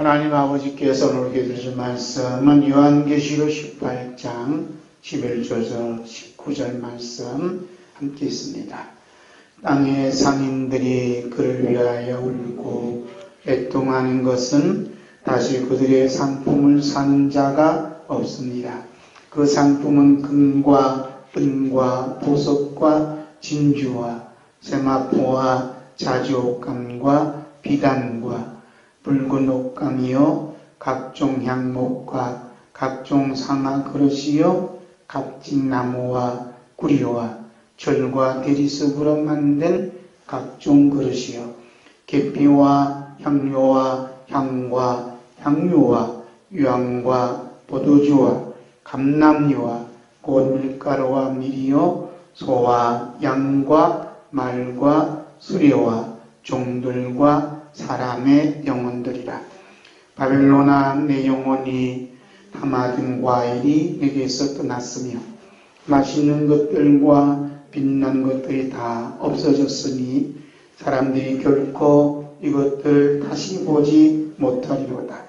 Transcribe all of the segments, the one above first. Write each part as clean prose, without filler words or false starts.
하나님 아버지께서 우리에게 주신 말씀은 요한계시록 18장 11절에서 19절 말씀 함께 있습니다. 땅의 상인들이 그를 위하여 울고 애통하는 것은 다시 그들의 상품을 사는 자가 없습니다. 그 상품은 금과 은과 보석과 진주와 세마포와 자주옥감과 비단과 붉은 옥강이요 각종 향목과 각종 상아 그릇이요 갑진나무와 구리와 철과 대리석으로 만든 각종 그릇이요 계피와 향료와 향과 향유와 유황과 포도주와 감람유와 곤밀가루와 밀이요 소와 양과 말과 수레와 종들과 사람의 영혼들이라. 바벨론아 내 영혼이 타마든 과일이 내게서 떠났으며 맛있는 것들과 빛난 것들이 다 없어졌으니 사람들이 결코 이것들 다시 보지 못하리로다.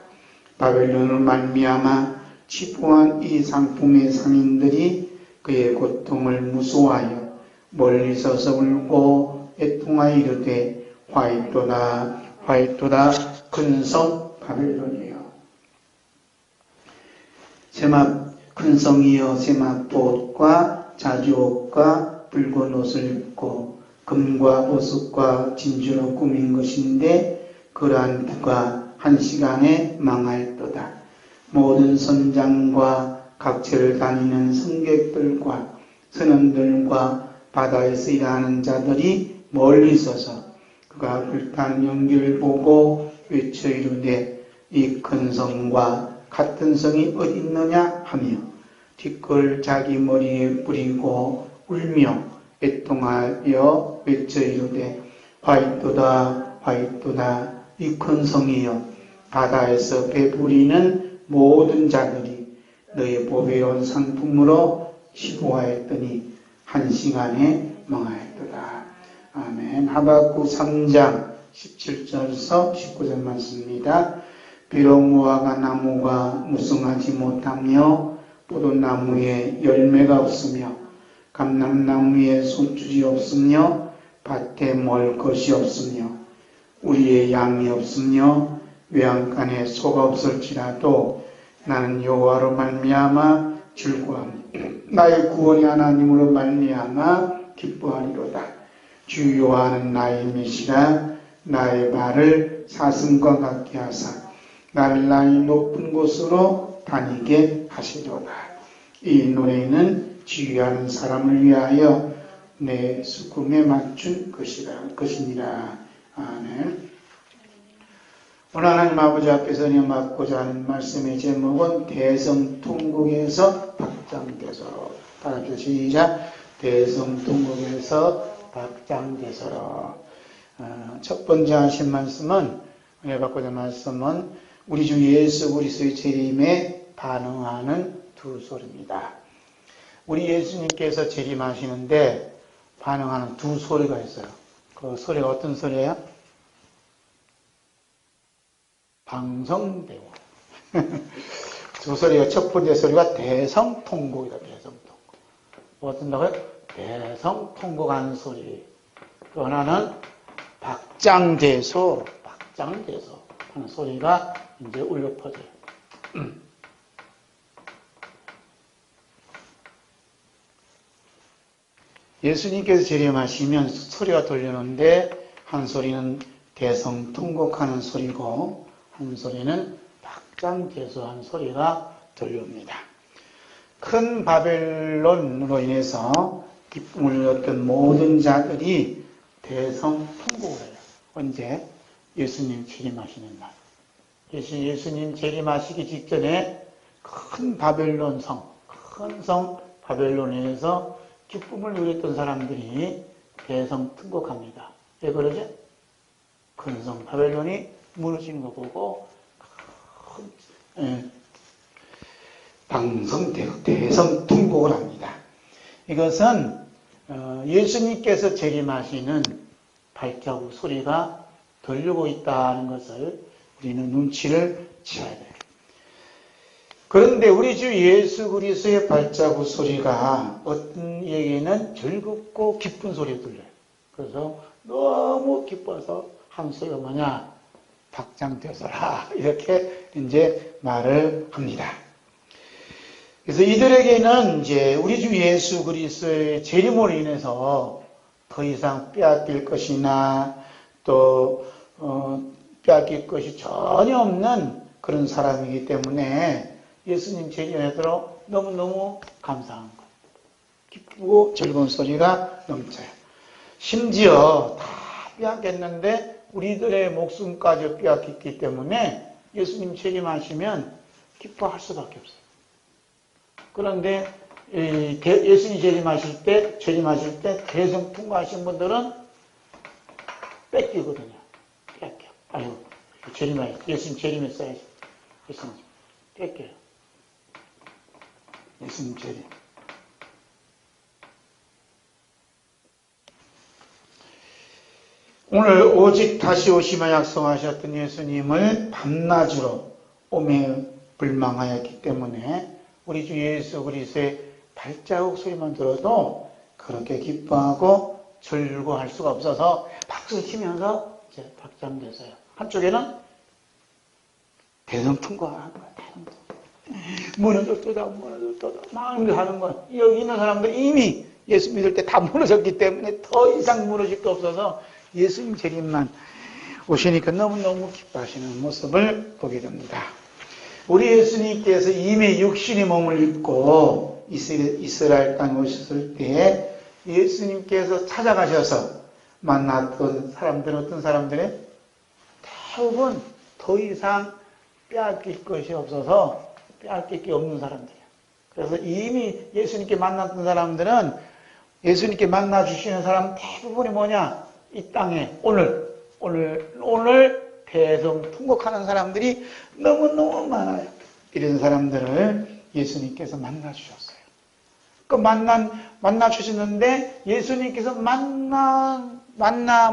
바벨론을 말미암아 치부한 이 상품의 상인들이 그의 고통을 무서워하여 멀리 서서 울고 애통하여 이르되 화이토다 화이토다 큰 성 바벨론이여. 큰 성이여 세마포옷과 자주옷과 붉은 옷을 입고 금과 보석과 진주로 꾸민 것인데 그러한 부가 한 시간에 망하였도다. 모든 선장과 각처를 다니는 승객들과 선원들과 바다에서 일하는 자들이 멀리 서서 그가 불타는 연기를 보고 외쳐 이르되 이 큰 성과 같은 성이 어디 있느냐 하며 티끌 자기 머리에 뿌리고 울며 애통하여 외쳐 이르되 화이토다 화이토다 이 큰 성이여. 바다에서 배부리는 모든 자들이 너의 보배로운 상품으로 시보하였더니 한 시간에 망하였도다. 아멘. 하박국 3장 17절에서 19절 말씀입니다. 비록 무화과 나무가 무성하지 못하며 포도나무에 열매가 없으며 감람나무에 소출이 없으며 밭에 먹을 것이 없으며 우리의 양이 없으며 외양간에 소가 없을지라도 나는 여호와로 말미암아 즐거워하며 나의 구원의 하나님으로 말미암아 기뻐하리로다. 주 여호와는 나의 메시라. 나의 발을 사슴과 같게 하사 나를 나의 높은 곳으로 다니게 하시리로다. 이 노래는 지휘하는 사람을 위하여 내 수금에 맞춘 것이니라. 아멘. 오늘 하나님 아버지 앞에서 맡고자 하는 말씀의 제목은 대성통곡에서 박장대소로. 따라서 시작. 대성통곡에서 박장대소로. 첫 번째 하신 말씀은, 오늘 받고자 말씀은 우리 주 예수 그리스도의 재림에 반응하는 두 소리입니다. 우리 예수님께서 재림하시는데 반응하는 두 소리가 있어요. 그 소리가 어떤 소리예요? 방성대고. 두 소리가, 첫 번째 소리가 대성통곡이다. 대성통곡. 어떤다고요? 대성통곡하는 소리. 또 하나는 박장대소 하는 소리가 이제 울려 퍼져요. 예수님께서 재림하시면 소리가 들리는데 한 소리는 대성통곡하는 소리고 한 소리는 박장대소하는 소리가 들려옵니다. 큰 바벨론으로 인해서 기쁨을 얻던 모든 자들이 대성통곡을 해요. 언제? 예수님 재림하시는 날. 예수님 재림하시기 직전에 큰 바벨론 성, 큰 성 바벨론에서 기쁨을 누렸던 사람들이 대성통곡합니다. 왜 그러죠? 큰 성 바벨론이 무너지는 거 보고 대성통곡을 합니다. 이것은 예수님께서 재림하시는 발자국 소리가 들리고 있다는 것을 우리는 눈치를 채야 돼요. 그런데 우리 주 예수 그리스도의 발자국 소리가 어떤 이에게는 즐겁고 기쁜 소리가 들려요. 그래서 너무 기뻐서 한 소리가 뭐냐? 박장대소라. 이렇게 이제 말을 합니다. 그래서 이들에게는 이제 우리 주 예수 그리스도의 재림으로 인해서 더 이상 빼앗길 것이나 또 빼앗길 것이 전혀 없는 그런 사람이기 때문에 예수님 재림에도 너무너무 감사한 것, 기쁘고 즐거운 소리가 넘쳐요. 심지어 다 빼앗겼는데 우리들의 목숨까지 빼앗겼기 때문에 예수님 재림하시면 기뻐할 수밖에 없어요. 그런데 예수님 재림하실 때 대성통과하신 분들은 뺏기거든요. 뺏겨. 아유, 예수님 재림했어야지. 예수님 뺏겨요. 예수님 재림. 오늘 오직 다시 오시마 약속하셨던 예수님을 밤낮으로 오매 불망하였기 때문에 우리 주 예수 그리스도의 발자국 소리만 들어도 그렇게 기뻐하고 즐거워할 수가 없어서 박수 치면서 이제 박장대소요. 한쪽에는 대성통과하는 거야. 무너졌다 막 하는 거야. 여기 있는 사람들 이미 예수 믿을 때 다 무너졌기 때문에 더 이상 무너질 게 없어서 예수님 재림만 오시니까 너무너무 기뻐하시는 모습을 보게 됩니다. 우리 예수님께서 이미 육신의 몸을 입고 이스라엘 땅에 오셨을 때 예수님께서 찾아가셔서 만났던 사람들은 어떤 사람들이 대부분 더 이상 빼앗길 것이 없어서 빼앗길 게 없는 사람들이에요. 그래서 이미 예수님께 만났던 사람들은 예수님께 만나주시는 사람 대부분이 뭐냐? 이 땅에 오늘 대성통곡하는 사람들이 너무너무 많아요. 이런 사람들을 예수님께서 만나주셨어요. 그 만나주셨는데 예수님께서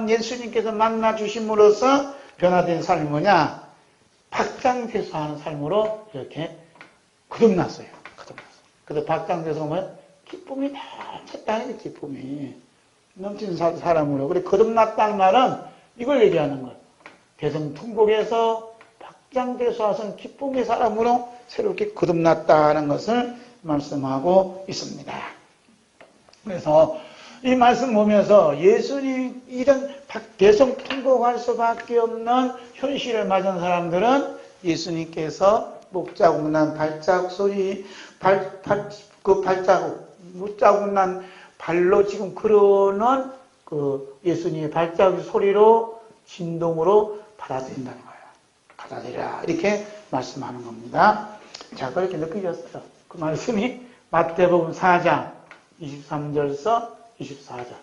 예수님께서 만나주심으로써 변화된 삶이 뭐냐? 박장대소하는 삶으로 이렇게 거듭났어요. 그래서 박장대소가 뭐야? 기쁨이 넘쳤다는 게 기쁨이. 넘치는 사람으로. 그래, 거듭났다는 말은 이걸 얘기하는 거예요. 대성통곡에서 박장대소하신 기쁨의 사람으로 새롭게 거듭났다는 것을 말씀하고 있습니다. 그래서 이 말씀 보면서 예수님 이런 대성통곡할 수밖에 없는 현실을 맞은 사람들은 예수님께서 목자국 난 발자국 소리, 목자국 난 발로 지금 그러는 그 예수님의 발자국 소리로 진동으로 받아들인다는 거예요. 받아들여라. 이렇게 말씀하는 겁니다. 자, 그렇게 느끼셨어요. 그 말씀이 마태복음 4장 23절서 24절.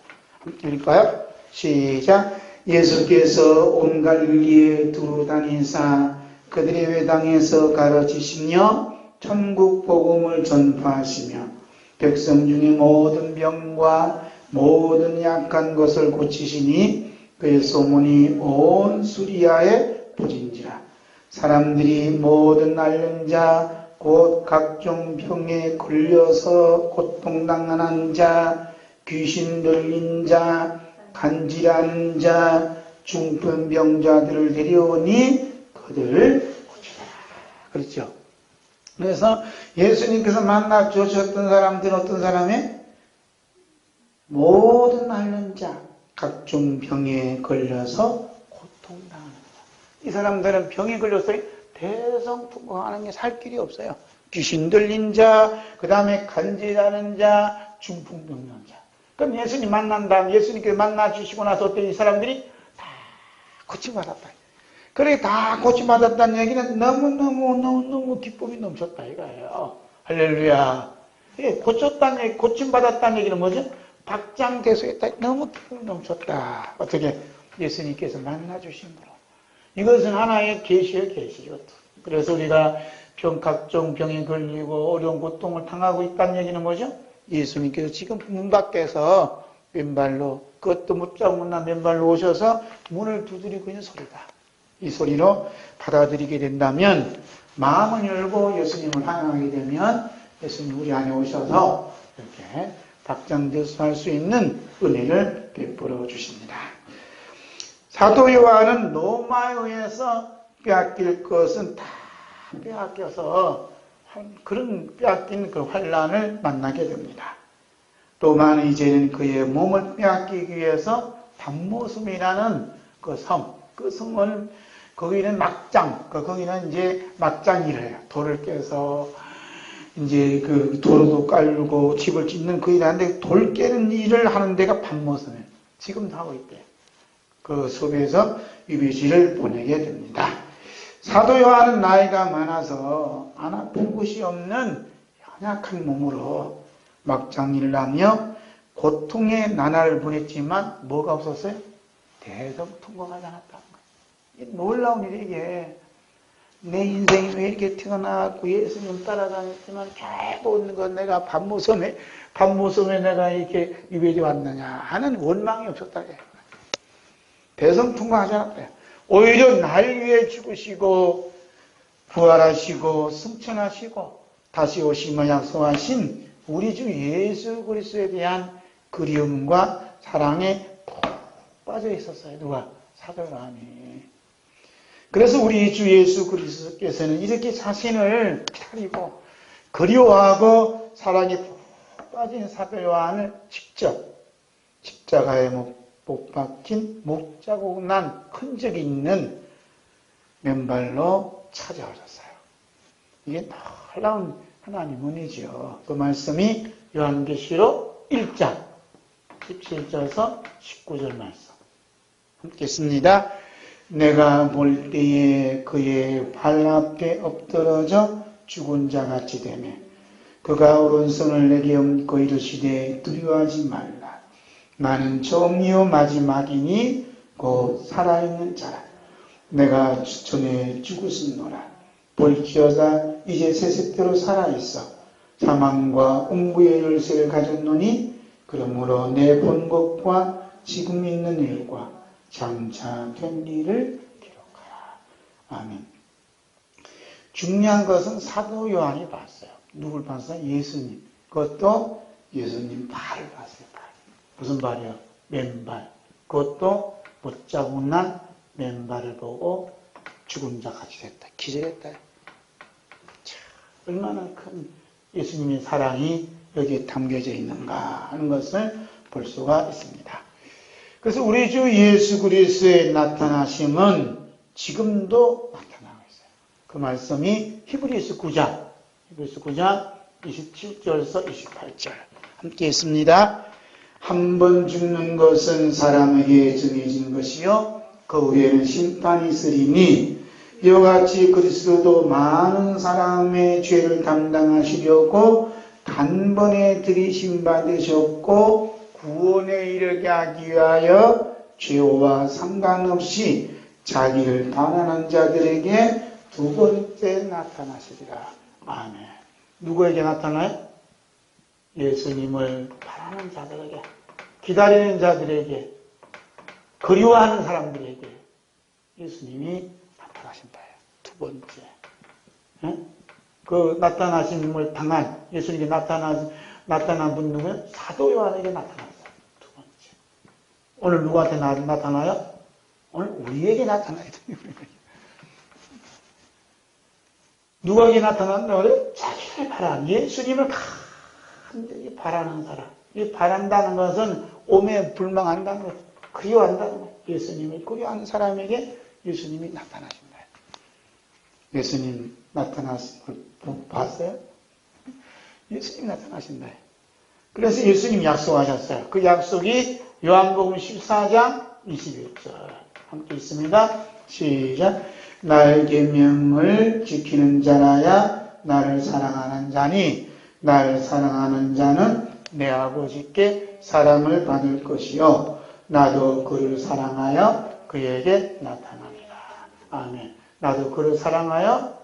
읽을까요? 시작. 예수께서 온 갈릴리에 두루 다니사 그들의 회당에서 가르치시며 천국 복음을 전파하시며 백성 중에 모든 병과 모든 약한 것을 고치시니 그의 소문이 온 수리아에 퍼진지라. 사람들이 모든 앓는 자 곧 각종 병에 걸려서 고통당하는 자, 귀신 들린 자, 간질하는 자, 중풍병자들을 데려오니 그들을 고치라. 그렇죠? 그래서 예수님께서 만나 주셨던 사람들은 어떤 사람이? 모든 앓는 자, 각종 병에 걸려서 고통당하는 자. 이 사람들은 병에 걸려서 대성통곡하는 게 살 길이 없어요. 귀신 들린 자, 그 다음에 간질하는 자, 중풍병자 자. 그럼 예수님 만난 다음 예수님께서 만나 주시고 나서 어때 이 사람들이 다 고침받았다. 그래 다 고침받았다는 얘기는 너무 기쁨이 넘쳤다 이거예요. 할렐루야. 고침받았다는 얘기는 뭐죠? 박장대소했다. 너무 기쁨이 넘쳤다. 어떻게? 예수님께서 만나주심으로. 이것은 하나의 계시예요, 계시. 그래서 우리가 각종 병에 걸리고 어려운 고통을 당하고 있다는 얘기는 뭐죠? 예수님께서 지금 문 밖에서 맨발로, 그것도 못 잡은 맨발로 오셔서 문을 두드리고 있는 소리다. 이 소리로 받아들이게 된다면, 마음을 열고 예수님을 환영하게 되면 예수님 우리 안에 오셔서 이렇게 닭장대수할 수 있는 은혜를 베풀어 주십니다. 사도 요한은 로마에 의해서 빼앗길 것은 다 빼앗겨서 그런 빼앗긴 그 환란을 만나게 됩니다. 로마는 이제는 그의 몸을 빼앗기기 위해서 담모섬이라는 그 성을 거기는 거기는 이제 막장일을 해요. 돌을 깨서 이제 그 도로도 깔고 집을 짓는 그 일하는데 돌 깨는 일을 하는 데가 밤모섬이에요. 지금도 하고 있대요. 그 숲에서 유배지를 보내게 됩니다. 사도 요한은 나이가 많아서 안 아픈 곳이 없는 연약한 몸으로 막장일을 하며 고통의 나날을 보냈지만 뭐가 없었어요? 대성통곡하지 않았다는 거예요. 놀라운 일이 이게. 내 인생이 왜 이렇게 태어나고 예수님 따라다녔지만 결국은 내가 밤모섬에 내가 이렇게 유배지 왔느냐 하는 원망이 없었다. 대성통곡하지 않았다. 오히려 날 위해 죽으시고 부활하시고 승천하시고 다시 오심을 약속하신 우리 주 예수 그리스도에 대한 그리움과 사랑에 푹 빠져 있었어요. 누가? 사도 요한이. 그래서 우리 주 예수 그리스도께서는 이렇게 자신을 차리고 그리워하고 사랑에 푹 빠진 사도 요한을 직접 십자가에 못 박힌 목자국 난 흔적이 있는 맨발로 찾아오셨어요. 이게 놀라운 하나님 은혜죠. 그 말씀이 요한계시록 1장 17절에서 19절 말씀 함께 씁니다. 내가 볼 때에 그의 발 앞에 엎드러져 죽은 자 같이 되매 그가 오른손을 내게 얹고 이르시되 두려워하지 말라. 나는 처음이요 마지막이니 곧 살아있는 자라. 내가 전에 죽었으노라. 볼지어다 이제 새색대로 살아있어. 사망과 음부의 열쇠를 가졌노니 그러므로 내 본 것과 지금 있는 일과 장차 된 일을 기록하라. 아멘. 중요한 것은 사도 요한이 봤어요. 누굴 봤어요? 예수님. 그것도 예수님 발을 봤어요. 발. 무슨 발이요? 맨발. 그것도 못자국 난 맨발을 보고 죽은 자 같이 됐다. 기절했다. 참, 얼마나 큰 예수님의 사랑이 여기에 담겨져 있는가 하는 것을 볼 수가 있습니다. 그래서 우리 주 예수 그리스도의 나타나심은 지금도 나타나고 있어요. 그 말씀이 히브리서 9장 27절에서 28절 함께 있습니다. 한 번 죽는 것은 사람에게 정해진 것이요 그 후에는 심판이 있으리니 이와 같이 그리스도도 많은 사람의 죄를 담당하시려고 단번에 들이심 받으셨고 구원에 이르게 하기 위하여 죄와 상관없이 자기를 반하는 자들에게 두 번째 나타나시리라. 아멘. 누구에게 나타나요? 예수님을 바라는 자들에게, 기다리는 자들에게, 그리워하는 사람들에게 예수님이 나타나신다. 두 번째. 그 나타나심을 당한, 예수님이 나타난 분 누구예요? 사도 요한에게 나타났어요. 두 번째. 오늘 누구한테 나타나요? 오늘 우리에게 나타나야 돼요. 누구에게 나타난다고 그래요? 자기를 바라는, 예수님을 간절히 바라는 사람. 이 바란다는 것은 오매 불망한다는 것, 그리워한다는 것. 예수님을 그리워하는 사람에게 예수님이 나타나신다. 예수님 나타나신 걸 봤어요? 예수님이 나타나신다. 그래서 예수님이 약속하셨어요. 그 약속이 요한복음 14장 21절 함께 있습니다. 시작. 나의 계명을 지키는 자라야 나를 사랑하는 자니 나를 사랑하는 자는 내 아버지께 사랑을 받을 것이요 나도 그를 사랑하여 그에게 나타납니다. 아멘. 나도 그를 사랑하여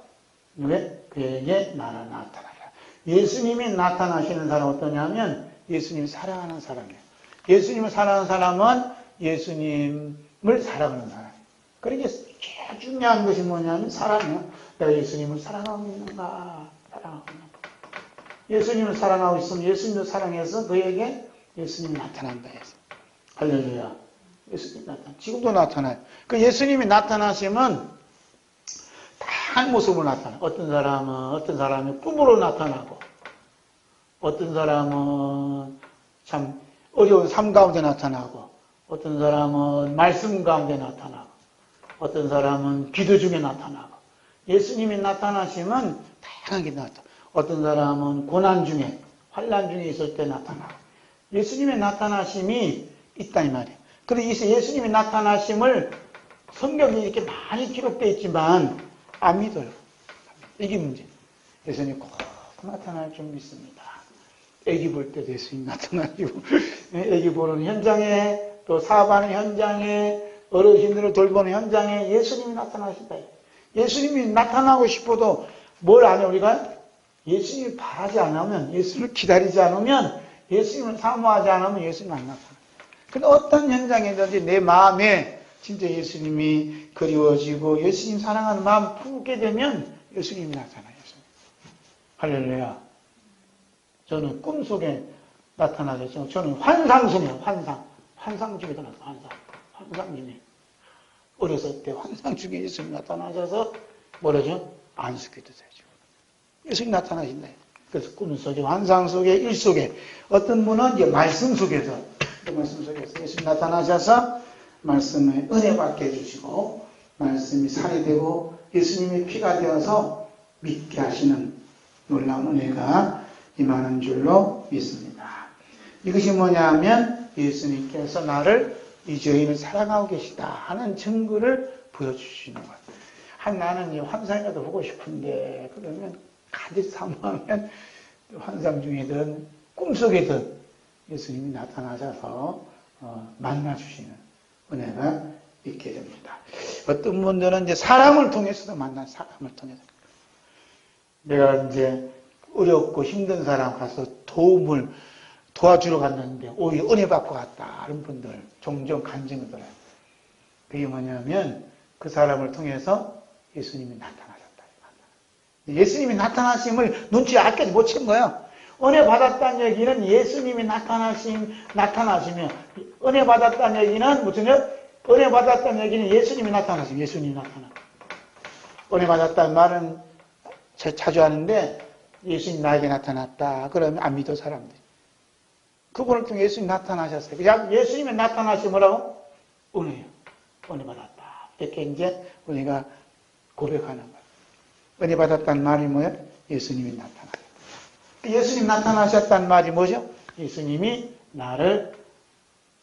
그에게 나를 나타나라. 예수님이 나타나시는 사람은 어떠냐면 예수님을 사랑하는 사람이에요. 예수님을 사랑하는 사람은 예수님을 사랑하는 사람. 그러니까 제일 중요한 것이 뭐냐면 사랑이요. 내가 예수님을 사랑하고 있는가? 사랑하고 있는가? 예수님을 사랑하고 있으면 예수님을 사랑해서 그에게 예수님이 나타난다 해서. 할렐루야. 예수님이 나타나. 지금도 나타나요. 그 예수님이 나타나시면 다양한 모습으로 나타나요. 어떤 사람이 꿈으로 나타나고, 어떤 사람은 참 어려운 삶 가운데 나타나고, 어떤 사람은 말씀 가운데 나타나고, 어떤 사람은 기도 중에 나타나고, 예수님이 나타나시면 다양하게 나타나요. 어떤 사람은 고난 중에, 환난 중에 있을 때 나타나고, 예수님의 나타나심이 있다 이 말이에요. 그래서 예수님의 나타나심을 성경에 이렇게 많이 기록되어 있지만 안 믿어요. 이게 문제예요. 예수님이 꼭 나타날 줄 믿습니다. 애기 볼 때도 예수님 나타나시고, 애기 보는 현장에, 또 사업하는 현장에, 어르신들을 돌보는 현장에 예수님이 나타나신다. 예수님이 나타나고 싶어도 뭘 안 해요, 우리가? 예수님을 바라지 않으면, 예수님을 기다리지 않으면, 예수님을 사모하지 않으면 예수님 안 나타나요. 근데 어떤 현장에든지 내 마음에 진짜 예수님이 그리워지고 예수님 사랑하는 마음 품게 되면 예수님이 나타나요. 할렐루야. 저는 꿈속에 나타나겠죠. 저는 환상 중이에요. 환상 중에 나타나요. 환상 중에. 어렸을 때 환상 중에 예수님 나타나셔서 뭐라죠? 안수기도 되죠. 예수님 나타나신다. 그래서 꿈속에, 환상 속에, 일 속에. 어떤 분은 이제 말씀 속에서, 말씀 속에서 예수님 나타나셔서 말씀에 은혜 받게 해주시고, 말씀이 살이 되고, 예수님의 피가 되어서 믿게 하시는 놀라운 은혜가 임하는 줄로 믿습니다. 이것이 뭐냐면 예수님께서 나를 이 죄인을 사랑하고 계시다 하는 증거를 보여주시는 거예요. 나는 환상이라도 보고 싶은데 그러면 간절히 사모하면 환상 중이든 꿈속이든 예수님이 나타나셔서 만나주시는 은혜가 있게 됩니다. 어떤 분들은 이제 사람을 통해서도 만난 사람을 통해서 내가 이제 어렵고 힘든 사람 가서 도와주러 갔는데 오히려 은혜 받고 갔다 하는 분들 종종 간증을 들어요. 그게 뭐냐면 그 사람을 통해서 예수님이 나타나셨다. 예수님이 나타나심을 눈치 알게도 못 챈 거예요. 은혜 받았다는 얘기는 예수님이 나타나시면 은혜 받았다는 얘기는 무슨 은혜 받았다는 얘기는 예수님이 나타나시면 예수님이 나타나. 은혜 받았다는 말은 자주 하는데 예수님 나에게 나타났다. 그러면 안 믿어 사람들이. 그분을 통해 예수님 나타나셨어요. 그냥 예수님이 나타나시 뭐라고? 은혜요. 은혜 받았다. 이렇게 이제 우리가 고백하는 거예요. 은혜 받았다는 말이 뭐예요? 예수님이 나타나셨다. 예수님 나타나셨다는 말이 뭐죠? 예수님이 나를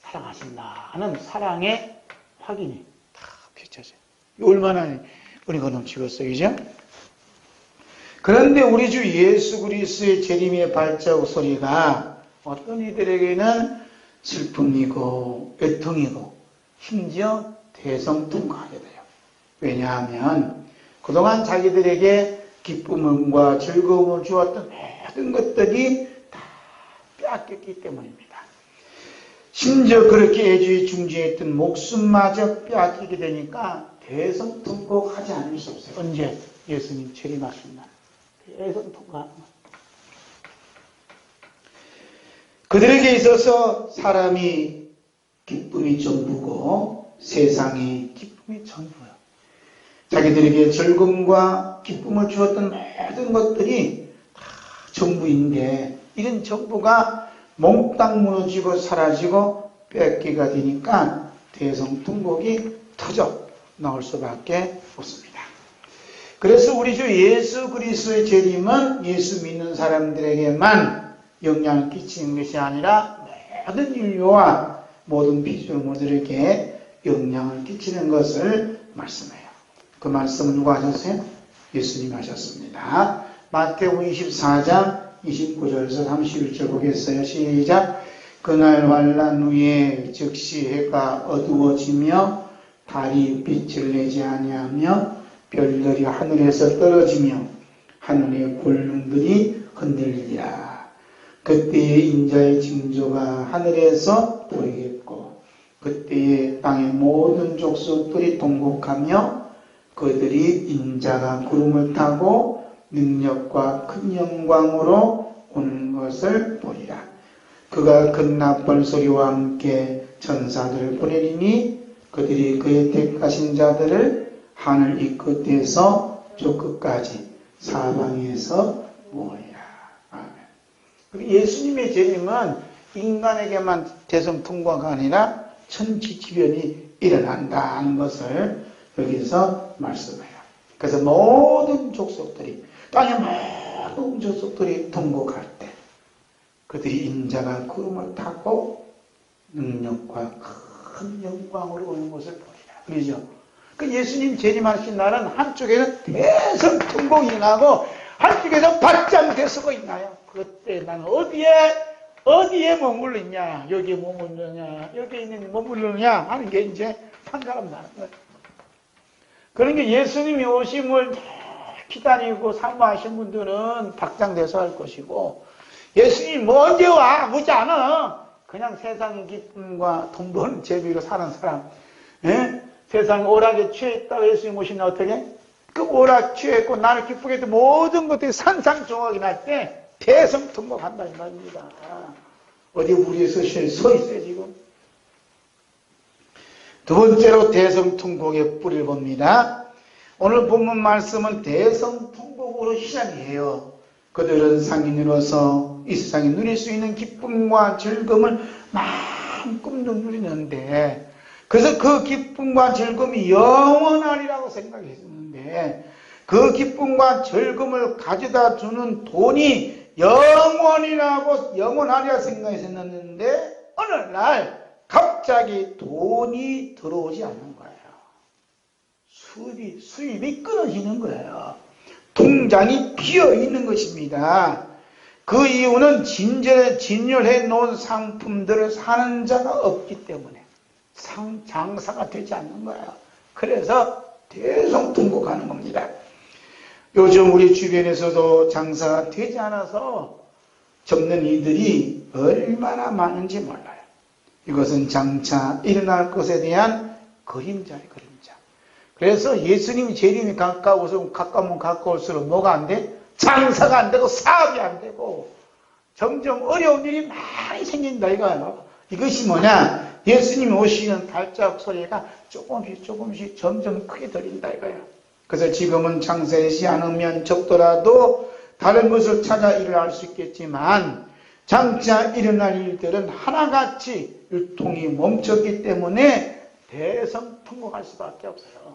사랑하신다 하는 사랑의 확인이 다 비춰져요. 얼마나 은혜가 넘치겠어요. 그죠? 그런데 우리 주 예수 그리스도의 재림의 발자국 소리가 어떤 이들에게는 슬픔이고 애통이고 심지어 대성통곡하게 돼요. 왜냐하면 그동안 자기들에게 기쁨과 즐거움을 주었던 모든 것들이 다 빼앗겼기 때문입니다. 심지어 그렇게 애주에 중지했던 목숨마저 빼앗기게 되니까 대성통곡하지 않을 수 없어요. 언제? 예수님 재림하신 날. 대성통곡하는 거예요. 그들에게 있어서 사람이 기쁨이 전부고 세상이 기쁨이 전부예요. 자기들에게 즐거움과 기쁨을 주었던 모든 것들이 다 전부인데 이런 전부가 몽땅 무너지고 사라지고 뺏기가 되니까 대성통곡이 터져 나올 수밖에 없습니다. 그래서 우리 주 예수 그리스도의 재림은 예수 믿는 사람들에게만 영향을 끼치는 것이 아니라 모든 인류와 모든 피조물들에게 영향을 끼치는 것을 말씀해요. 그 말씀은 누가 하셨어요? 예수님이 하셨습니다. 마태복음 24장 29절에서 31절 보겠어요. 시작. 그날 환난 후에 즉시 해가 어두워지며 달이 빛을 내지 아니하며 별들이 하늘에서 떨어지며 하늘의 골룸들이 흔들리리라. 그때에 인자의 징조가 하늘에서 보이겠고 그때에 땅의 모든 족속들이 통곡하며 그들이 인자가 구름을 타고 능력과 큰 영광으로 오는 것을 보리라. 그가 큰 나팔 소리와 함께 천사들을 보내리니 그들이 그의 택하신 자들을 하늘 이 끝에서 저 끝까지 사방에서 모으리라. 아멘. 예수님의 재림은 인간에게만 대성통과가 아니라 천지지변이 일어난다는 것을 여기서 말씀해요. 그래서 모든 족속들이, 땅의 모든 족속들이 통곡할 때 그들이 인자가 구름을 타고 능력과 큰 영광으로 오는 것을 보리라. 그러죠? 그 예수님 재림하신 날은 한쪽에서 대성통곡이 나고 한쪽에서 받장대수가 있나요? 그때 나는 어디에 머물느냐, 여기에 머물느냐, 여기에 있는 머물느냐 하는 게 이제 판가름 나는 거예요. 그러니까 예수님이 오심을 기다리고 사모하신 분들은 박장대소 할 것이고, 예수님 뭐 언제 와? 묻지 않아. 그냥 세상의 기쁨과 돈 버는 재미로 사는 사람, 예? 세상에 오락에 취해있다고 예수님 오시면 어떻게? 그 오락 취했고 나를 기쁘게 해도 모든 것들이 산상조각이 날 때 대성통곡한다 이 말입니다. 어디 우리의 서시에 서 있어요 지금. 두 번째로 대성통곡의 뿌리를 봅니다. 오늘 본문 말씀은 대성통곡으로 시작이에요. 그들은 상인으로서 이 세상에 누릴 수 있는 기쁨과 즐거움을 마음껏 누리는데, 그래서 그 기쁨과 즐거움이 영원하리라고 생각했는데, 그 기쁨과 즐거움을 가져다 주는 돈이 영원하리라 생각했었는데, 어느 날 갑자기 돈이 들어오지 않는 거예요. 수입이 끊어지는 거예요. 통장이 비어 있는 것입니다. 그 이유는 진열해 놓은 상품들을 사는 자가 없기 때문에 장사가 되지 않는 거예요. 그래서 대성통곡하는 겁니다. 요즘 우리 주변에서도 장사가 되지 않아서 접는 이들이 얼마나 많은지 몰라요. 이것은 장차 일어날 것에 대한 그림자예요, 그림자. 그래서 예수님이 재림이 가까우면 가까울수록 뭐가 안 돼? 장사가 안 되고 사업이 안 되고 점점 어려운 일이 많이 생긴다 이거예요. 이것이 뭐냐? 예수님이 오시는 발자국 소리가 조금씩 점점 크게 들린다 이거예요. 그래서 지금은 장사하지 않으면 적더라도 다른 것을 찾아 일을 할 수 있겠지만 장차 일어날 일들은 하나같이 유통이 멈췄기 때문에 대성통곡할 수밖에 없어요.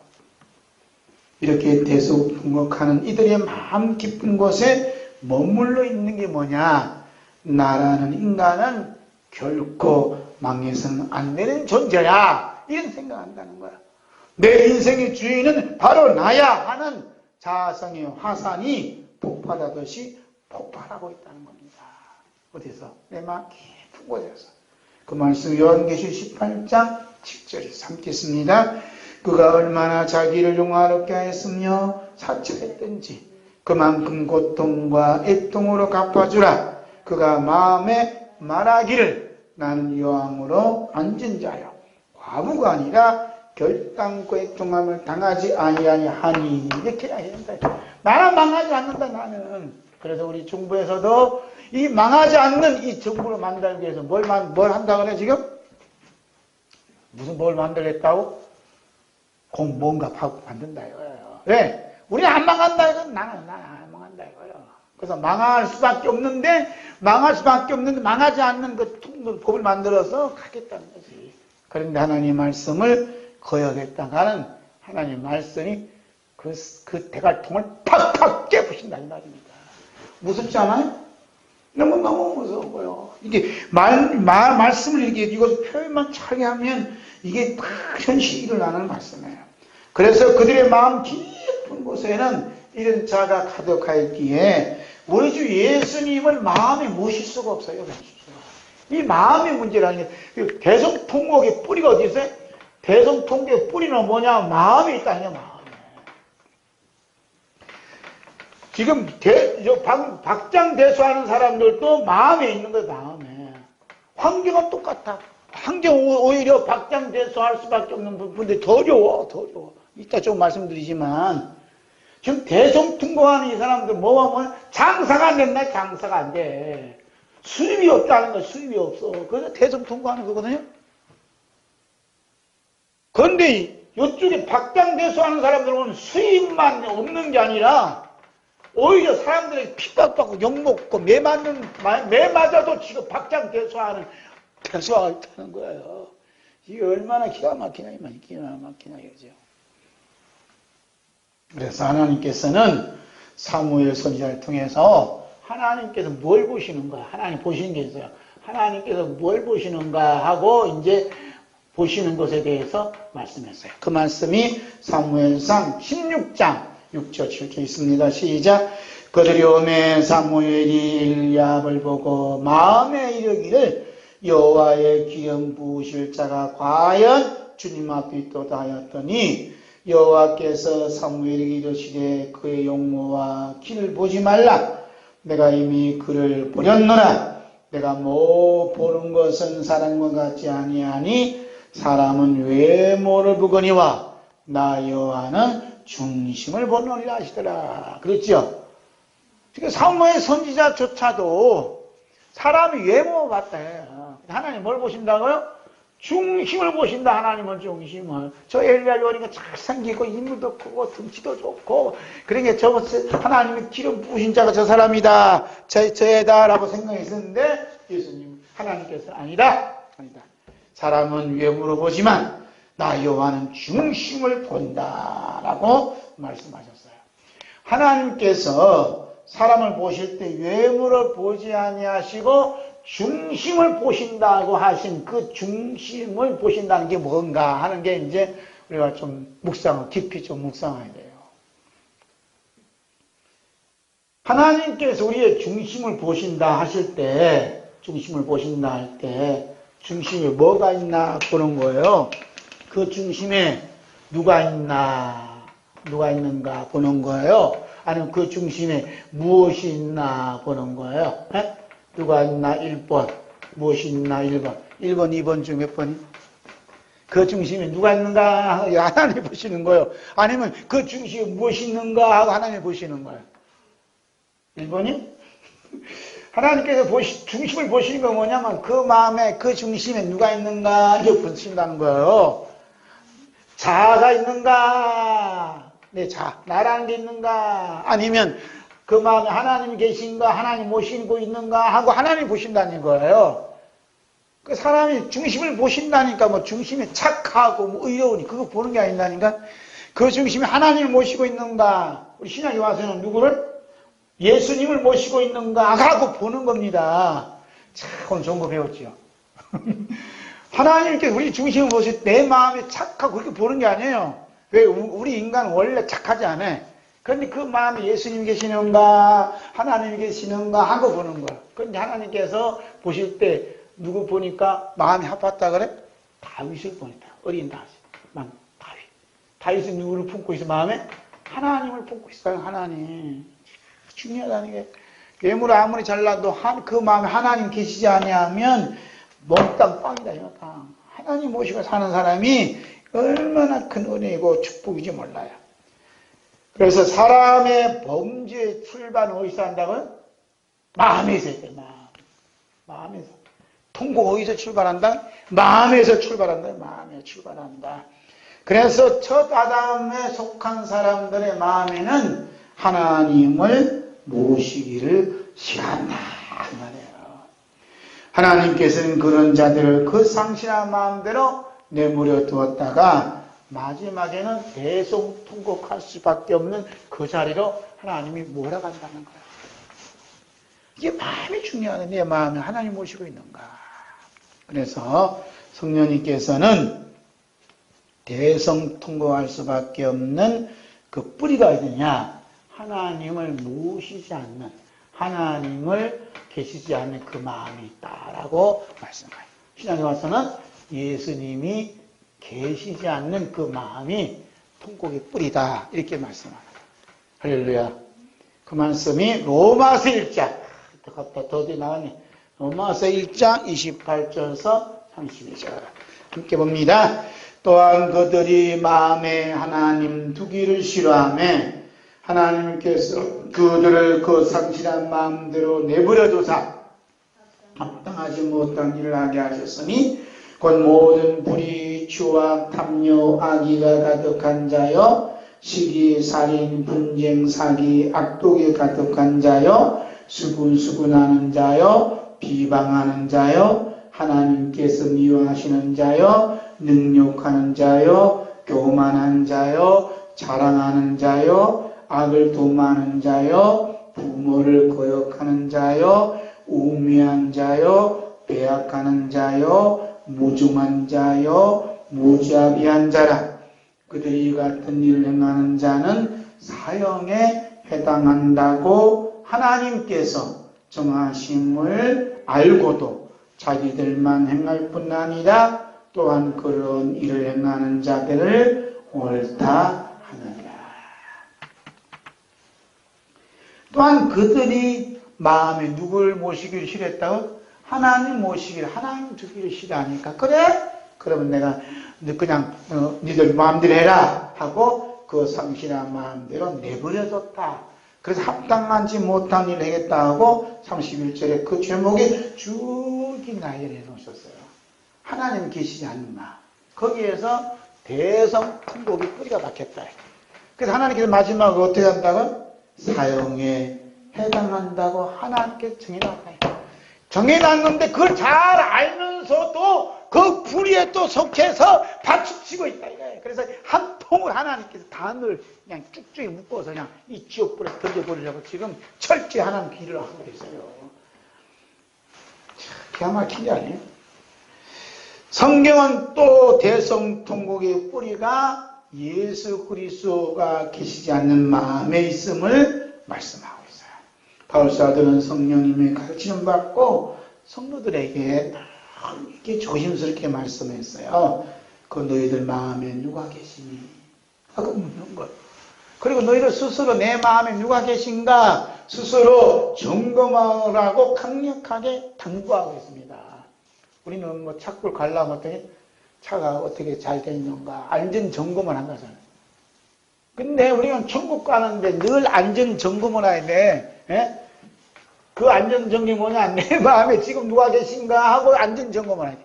이렇게 대성통곡하는 이들의 마음 깊은 곳에 머물러 있는 게 뭐냐? 나라는 인간은 결코 망해서는 안 되는 존재야. 이런 생각한다는 거야. 내 인생의 주인은 바로 나야 하는 자아성의 화산이 폭발하듯이 폭발하고 있다는 겁니다. 어디서? 내 마음 깊은 곳에서. 그 말씀 요한계시 18장 7절에서 삼겠습니다. 그가 얼마나 자기를 용화롭게 하였으며 사처했던지 그만큼 고통과 애통으로 갚아주라. 그가 마음에 말하기를 나는 여왕으로 앉은 자요 과부가 아니라 결단코 애통함을 당하지 아니하니 이렇게 해야 된다. 나는 망하지 않는다 나는. 그래서 우리 정부에서도 이 망하지 않는 이 정부를 만들기 위해서 뭘 한다 그래 지금? 무슨 뭘 만들겠다고? 뭔가 만든다 이거예요. 왜? 우리 안 망한다 이건 나는 안 망한다 이거예요. 그래서 망할 수밖에 없는데 망하지 않는 그 법을 만들어서 가겠다는 거지. 그런데 하나님 말씀을 거역했다가는 하나님 말씀이 그 대갈통을 팍팍 깨부신다 이 말입니다. 무섭지 않아요? 너무 무서워요. 이게 말씀을 이거 표현만 차게 하면 이게 다 현실이 일어나는 말씀이에요. 그래서 그들의 마음 깊은 곳에는 이런 자가 가득하였기에 우리 주 예수님을 마음에 모실 수가 없어요. 이 마음의 문제라는 게 대성통곡의 뿌리가 어디 있어요? 대성통곡의 뿌리는 뭐냐? 마음에 있다는 마음에. 지금 박장대소하는 사람들도 마음에 있는 거예요. 마음에. 환경은 똑같아. 환경 오히려 박장대소할 수밖에 없는 부분들이 더 어려워. 이따 좀 말씀드리지만 지금 대성통곡하는 이 사람들 뭐 하면 장사가 안 된다. 장사가 안 돼. 수입이 없다는 거 수입이 없어. 그래서 대성통곡하는 거거든요. 그런데 이쪽에 박장대소하는 사람들은 수입만 없는 게 아니라 오히려 사람들에게 핍박받고 욕먹고 매 맞아도 지금 박장대소하는 대소가 있다는 거예요. 이게 얼마나 기가 막히냐, 기가 막히냐, 이거죠. 그래서 하나님께서는 사무엘 선지자를 통해서 하나님께서 뭘 보시는가, 하나님 보시는 게 있어요. 하나님께서 뭘 보시는가 하고 이제 보시는 것에 대해서 말씀했어요. 그 말씀이 사무엘상 16장 6절 7절 있습니다. 시작. 그들이 오매 사무엘이 일리압을 보고 마음에 이르기를 여호와의 기름 부으실 자가 과연 주님 앞에 있도다 하였더니 여호와께서 사무엘에게 이르시되 그의 용모와 길을 보지 말라. 내가 이미 그를 보렸노라. 내가 못 보는 것은 사람과 같지 아니하니 사람은 외모를 보거니와 나 여호와는 중심을 보느니라 하시더라. 그랬죠? 그러니까 사무엘 선지자조차도 사람이 외모 봤대. 하나님 뭘 보신다고요? 중심을 보신다. 하나님은 중심을. 저 엘리야 요리가 잘생기고 인물도 크고 등치도 좋고 그러니까 저거 하나님이 기름 부으신 자가 저 사람이다. 저애다라고 생각했었는데 예수님 하나님께서 아니다. 사람은 외모로 보지만 나 여호와는 중심을 본다라고 말씀하셨어요. 하나님께서 사람을 보실 때 외모를 보지 아니하시고 중심을 보신다고 하신 그 중심을 보신다는 게 뭔가 하는 게 이제 우리가 좀 깊이 좀 묵상해야 돼요. 하나님께서 우리의 중심을 보신다 하실 때, 중심을 보신다 할 때, 중심에 뭐가 있나 보는 거예요. 그 중심에 누가 있는가 보는 거예요. 아니면 그 중심에 무엇이 있나 보는 거예요. 네? 누가 있나 1번, 무엇이 있나 1번, 1번, 2번 중 몇 번이? 그 중심에 누가 있는가 하나님 보시는 거예요. 아니면 그 중심에 무엇이 있는가 하고 하나님 보시는 거예요. 1번이? 하나님께서 중심을 보시는 건 뭐냐면 그 마음에 그 중심에 누가 있는가 이렇게 보신다는 거예요. 자아가 있는가, 내 자, 나라는 게 있는가, 아니면 그 마음에 하나님이 계신가, 하나님 모시고 있는가 하고 하나님 보신다는 거예요. 그 사람이 중심을 보신다니까 뭐 중심에 착하고 뭐 의로우니 그거 보는 게 아닌다니까. 그 중심에 하나님을 모시고 있는가, 우리 신약에 와서는 누구를? 예수님을 모시고 있는가 하고 보는 겁니다. 참 오늘 좋은 거 배웠죠. 하나님께 우리 중심을 보실 때 내 마음이 착하고 그렇게 보는 게 아니에요. 왜? 우리 인간은 원래 착하지 않아요. 그런데 그 마음에 예수님 계시는가 하나님이 계시는가 하고 보는 거예요. 그런데 하나님께서 보실 때 누구 보니까 마음이 아팠다 그래? 다윗을 보니까 어린 다윗은 누구를 품고 있어? 마음에? 하나님을 품고 있어요. 하나님. 중요하다는 게 외모를 아무리 잘나도 그 마음에 하나님 계시지 아니하면 몽땅 빵이다. 빵. 하나님 모시고 사는 사람이 얼마나 큰 은혜이고 축복인지 몰라요. 그래서 사람의 범죄의 출발은 어디서 한다고요? 마음에서 해야 돼. 마음에서. 통곡 어디서 출발한다? 마음에서 출발한다. 마음에서 출발한다. 그래서 첫 아담에 속한 사람들의 마음에는 하나님을 모시기를 싫어한다. 그 말이에요. 하나님께서는 그런 자들을 그 상실한 마음대로 내버려 두었다가 마지막에는 대성통곡할 수밖에 없는 그 자리로 하나님이 몰아간다는 거예요. 이게 마음이 중요하네. 내 마음에 하나님 모시고 있는가. 그래서 성령님께서는 대성통곡할 수밖에 없는 그 뿌리가 있느냐. 하나님을 모시지 않는, 하나님을 계시지 않는 그 마음이 있다라고 말씀해요. 신약에 와서는 예수님이 계시지 않는 그 마음이 통곡의 뿌리다 이렇게 말씀합니다. 할렐루야. 그 말씀이 로마서 1장 더디 나왔네. 로마서 1장 28절에서 32절 함께 봅니다. 또한 그들이 마음에 하나님 두기를 싫어하며 하나님께서 그들을 그 상실한 마음대로 내버려두사 합당하지 못한 일을 하게 하셨으니 곧 모든 불의, 추악, 탐욕, 악의가 가득한 자여 시기, 살인, 분쟁, 사기, 악독이 가득한 자여 수군수군하는 자여 비방하는 자여 하나님께서 미워하시는 자여 능욕하는 자여 교만한 자여 자랑하는 자여 악을 도모하는 자여 부모를 거역하는 자여 우매한 자여 배약하는 자여 무중한 자여 무자비한 자라. 그들이 이 같은 일을 행하는 자는 사형에 해당한다고 하나님께서 정하심을 알고도 자기들만 행할 뿐 아니라 또한 그런 일을 행하는 자들을 옳다 하느니라. 또한 그들이 마음에 누구를 모시기를 싫어했다고? 하나님 모시기를, 하나님 두기를 싫어하니까 그래? 그러면 내가 그냥 니들 마음대로 해라 하고 그 상실한 마음대로 내버려뒀다. 그래서 합당하지 못한 일을 하겠다 하고 31절에 그 제목이 쭉이 나열해 놓으셨어요. 하나님 계시지 않는 마음. 거기에서 대성 통곡이 뿌리가 박혔다. 그래서 하나님께서 마지막으로 어떻게 한다고? 사형에 해당한다고 하나님께서 정해놨다. 정해놨는데 그걸 잘 알면서도 그 불의에 또 속해서 받쳐치고 있다 이거예요. 그래서 한 통을 하나님께서 단을 그냥 쭉쭉 묶어서 그냥 이 지옥불에 던져버리려고 지금 철저히 하나님 길을 하고 있어요. 기가 막히지 않아요? 성경은 또 대성통곡의 뿌리가 예수 그리스도가 계시지 않는 마음에 있음을 말씀하고 있어요. 바울사도는 성령님의 가르침을 받고 성도들에게 이렇게 조심스럽게 말씀했어요. 그 너희들 마음에 누가 계시니? 하고 묻는 것. 그리고 너희들 스스로 내 마음에 누가 계신가? 스스로 점검하라고 강력하게 당부하고 있습니다. 우리는 뭐 차를 가려면 어떻게 차가 어떻게 잘 돼 있는가 안전 점검을 한 거잖아요. 근데 우리는 천국 가는데 늘 안전 점검을 해야 돼. 예? 그 안전 점검이 뭐냐? 내 마음에 지금 누가 계신가 하고 안전 점검을 해야 돼.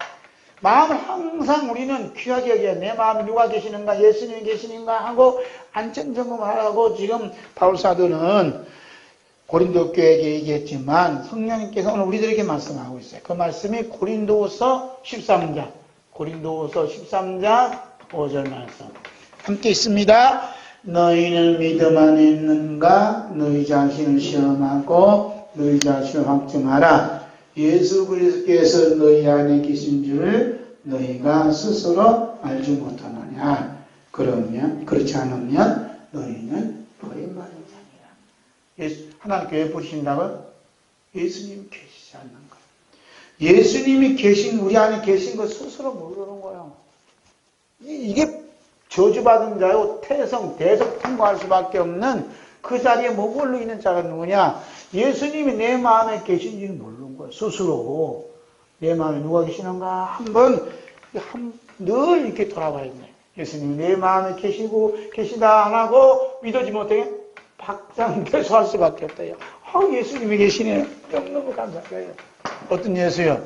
마음을 항상 우리는 귀하게 여겨야 내 마음에 누가 계시는가, 예수님이 계시는가 하고 안전 점검을 하라고 지금 바울 사도는 고린도 교회에게 얘기했지만 성령님께서 오늘 우리들에게 말씀하고 있어요. 그 말씀이 고린도후서 13장, 고린도후서 13장 5절 말씀. 함께 있습니다. 너희는 믿음 안에 있는가? 너희 자신을 시험하고 너희 자신을 확증하라. 예수 그리스도께서 너희 안에 계신 줄을 너희가 스스로 알지 못하느냐. 그러면 그렇지 않으면 너희는 버림받은 자니라. 하나님께 왜 부르신다고요? 예수님이 계시지 않는 것. 예수님이 계신 우리 안에 계신 것 스스로 모르는 거예요. 이게 저주받은 자요 태성 대성 통과할 수밖에 없는 그 자리에 머물러 있는 자가 누구냐? 예수님이 내 마음에 계신지는 모르는 거예요. 스스로 내 마음에 누가 계시는가 한번 늘 이렇게 돌아봐야 돼. 예수님이 내 마음에 계시다 안 하고 믿어지면 어떻게? 박장대소할 수밖에 없다요. 예수님이 계시네요. 너무 감사해요. 어떤 예수요?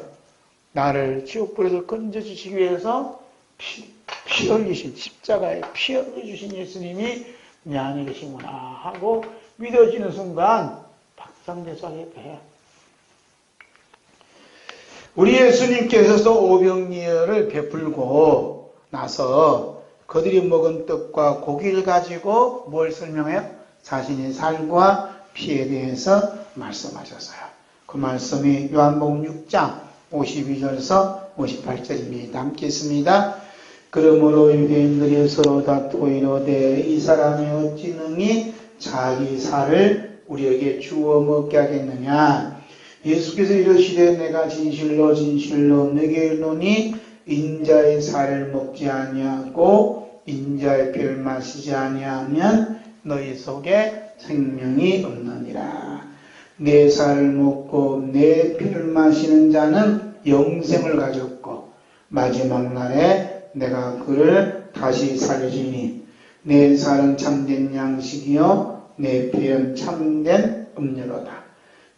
나를 지옥불에서 건져주시기 위해서 피 흘리신 십자가에 피 흘려주신 예수님이 내 안에 계시구나 하고 믿어지는 순간 박장대소하게 돼요. 우리 예수님께서도 오병이어를 베풀고 나서 그들이 먹은 떡과 고기를 가지고 뭘 설명해요? 자신의 살과 피에 대해서 말씀하셨어요. 그 말씀이 요한복음 6장 52절에서 58절입니다. 함께 있습니다. 그러므로 유대인들이 서로 다투고 이르되 이 사람이 어찌 능히 자기 살을 우리에게 주어 먹게 하겠느냐. 예수께서 이르시되 내가 진실로 진실로 내게 이르노니 인자의 살을 먹지 아니하고 인자의 피를 마시지 아니하면 너희 속에 생명이 없느니라. 내 살을 먹고 내 피를 마시는 자는 영생을 가졌고 마지막 날에 내가 그를 다시 살려주니 내 살은 참된 양식이요 내 피는 참된 음료로다.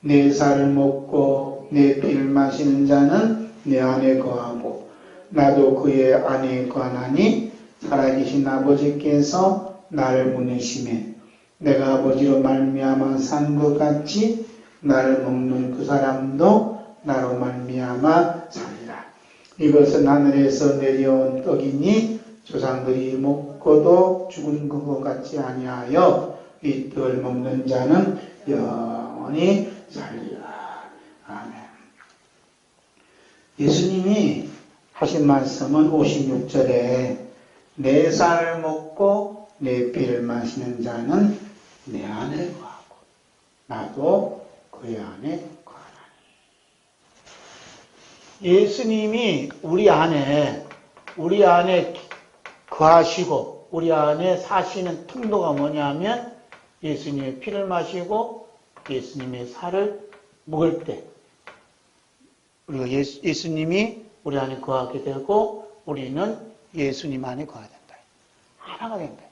내 살을 먹고 내 피를 마시는 자는 내 안에 거하고 나도 그의 안에 거하나니 살아계신 아버지께서 나를 보내심에 내가 아버지로 말미암아 산 것 같이 나를 먹는 그 사람도 나로 말미암아 살리라. 이것은 하늘에서 내려온 떡이니 조상들이 먹고도 죽은 것 같지 아니하여 이 떡을 먹는 자는 영원히 살리라. 아멘. 예수님이 하신 말씀은 56절에 내 살을 먹고 내 피를 마시는 자는 내 안에 거하고 나도 그의 안에 거하나니. 예수님이 우리 안에 거하시고 우리 안에 사시는 통로가 뭐냐면 예수님의 피를 마시고 예수님의 살을 먹을 때 우리가 예수님이 우리 안에 거하게 되고 우리는 예수님 안에 거하게 된다. 하나가 된다.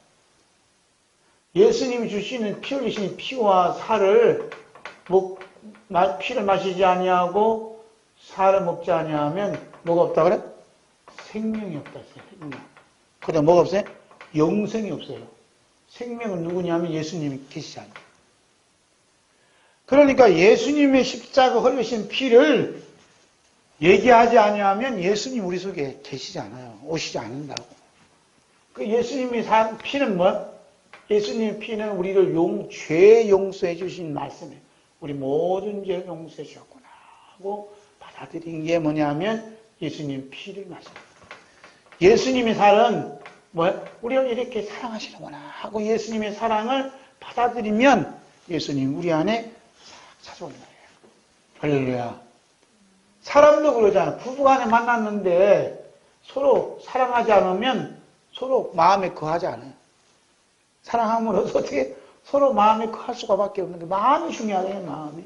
예수님이 주시는 피 흘리신 피와 살을 피를 마시지 아니하고 살을 먹지 아니하면 뭐가 없다 그래? 생명이 없다. 생명. 그다음 뭐가 없어요? 영생이 없어요. 생명은 누구냐면 예수님이 계시잖아요. 그러니까 예수님의 십자가 흘리신 피를 얘기하지 아니하면 예수님 우리 속에 계시지 않아요. 오시지 않는다고. 그 예수님이 산 피는 뭐? 예수님의 피는 우리를 죄 용서해 주신 말씀이에요. 우리 모든 죄 용서해 주셨구나 하고 받아들인 게 뭐냐면 예수님 피를 마십니다. 예수님의 살은 뭐야? 우리를 이렇게 사랑하시는구나 하고 예수님의 사랑을 받아들이면 예수님 우리 안에 찾아오는 거예요. 할렐루야. 사람도 그러잖아. 부부간에 만났는데 서로 사랑하지 않으면 서로 마음에 거하지 않아요. 사랑함으로써 어떻게 서로 마음에 거할 수가 밖에 없는 게 마음이 중요하네요. 마음이.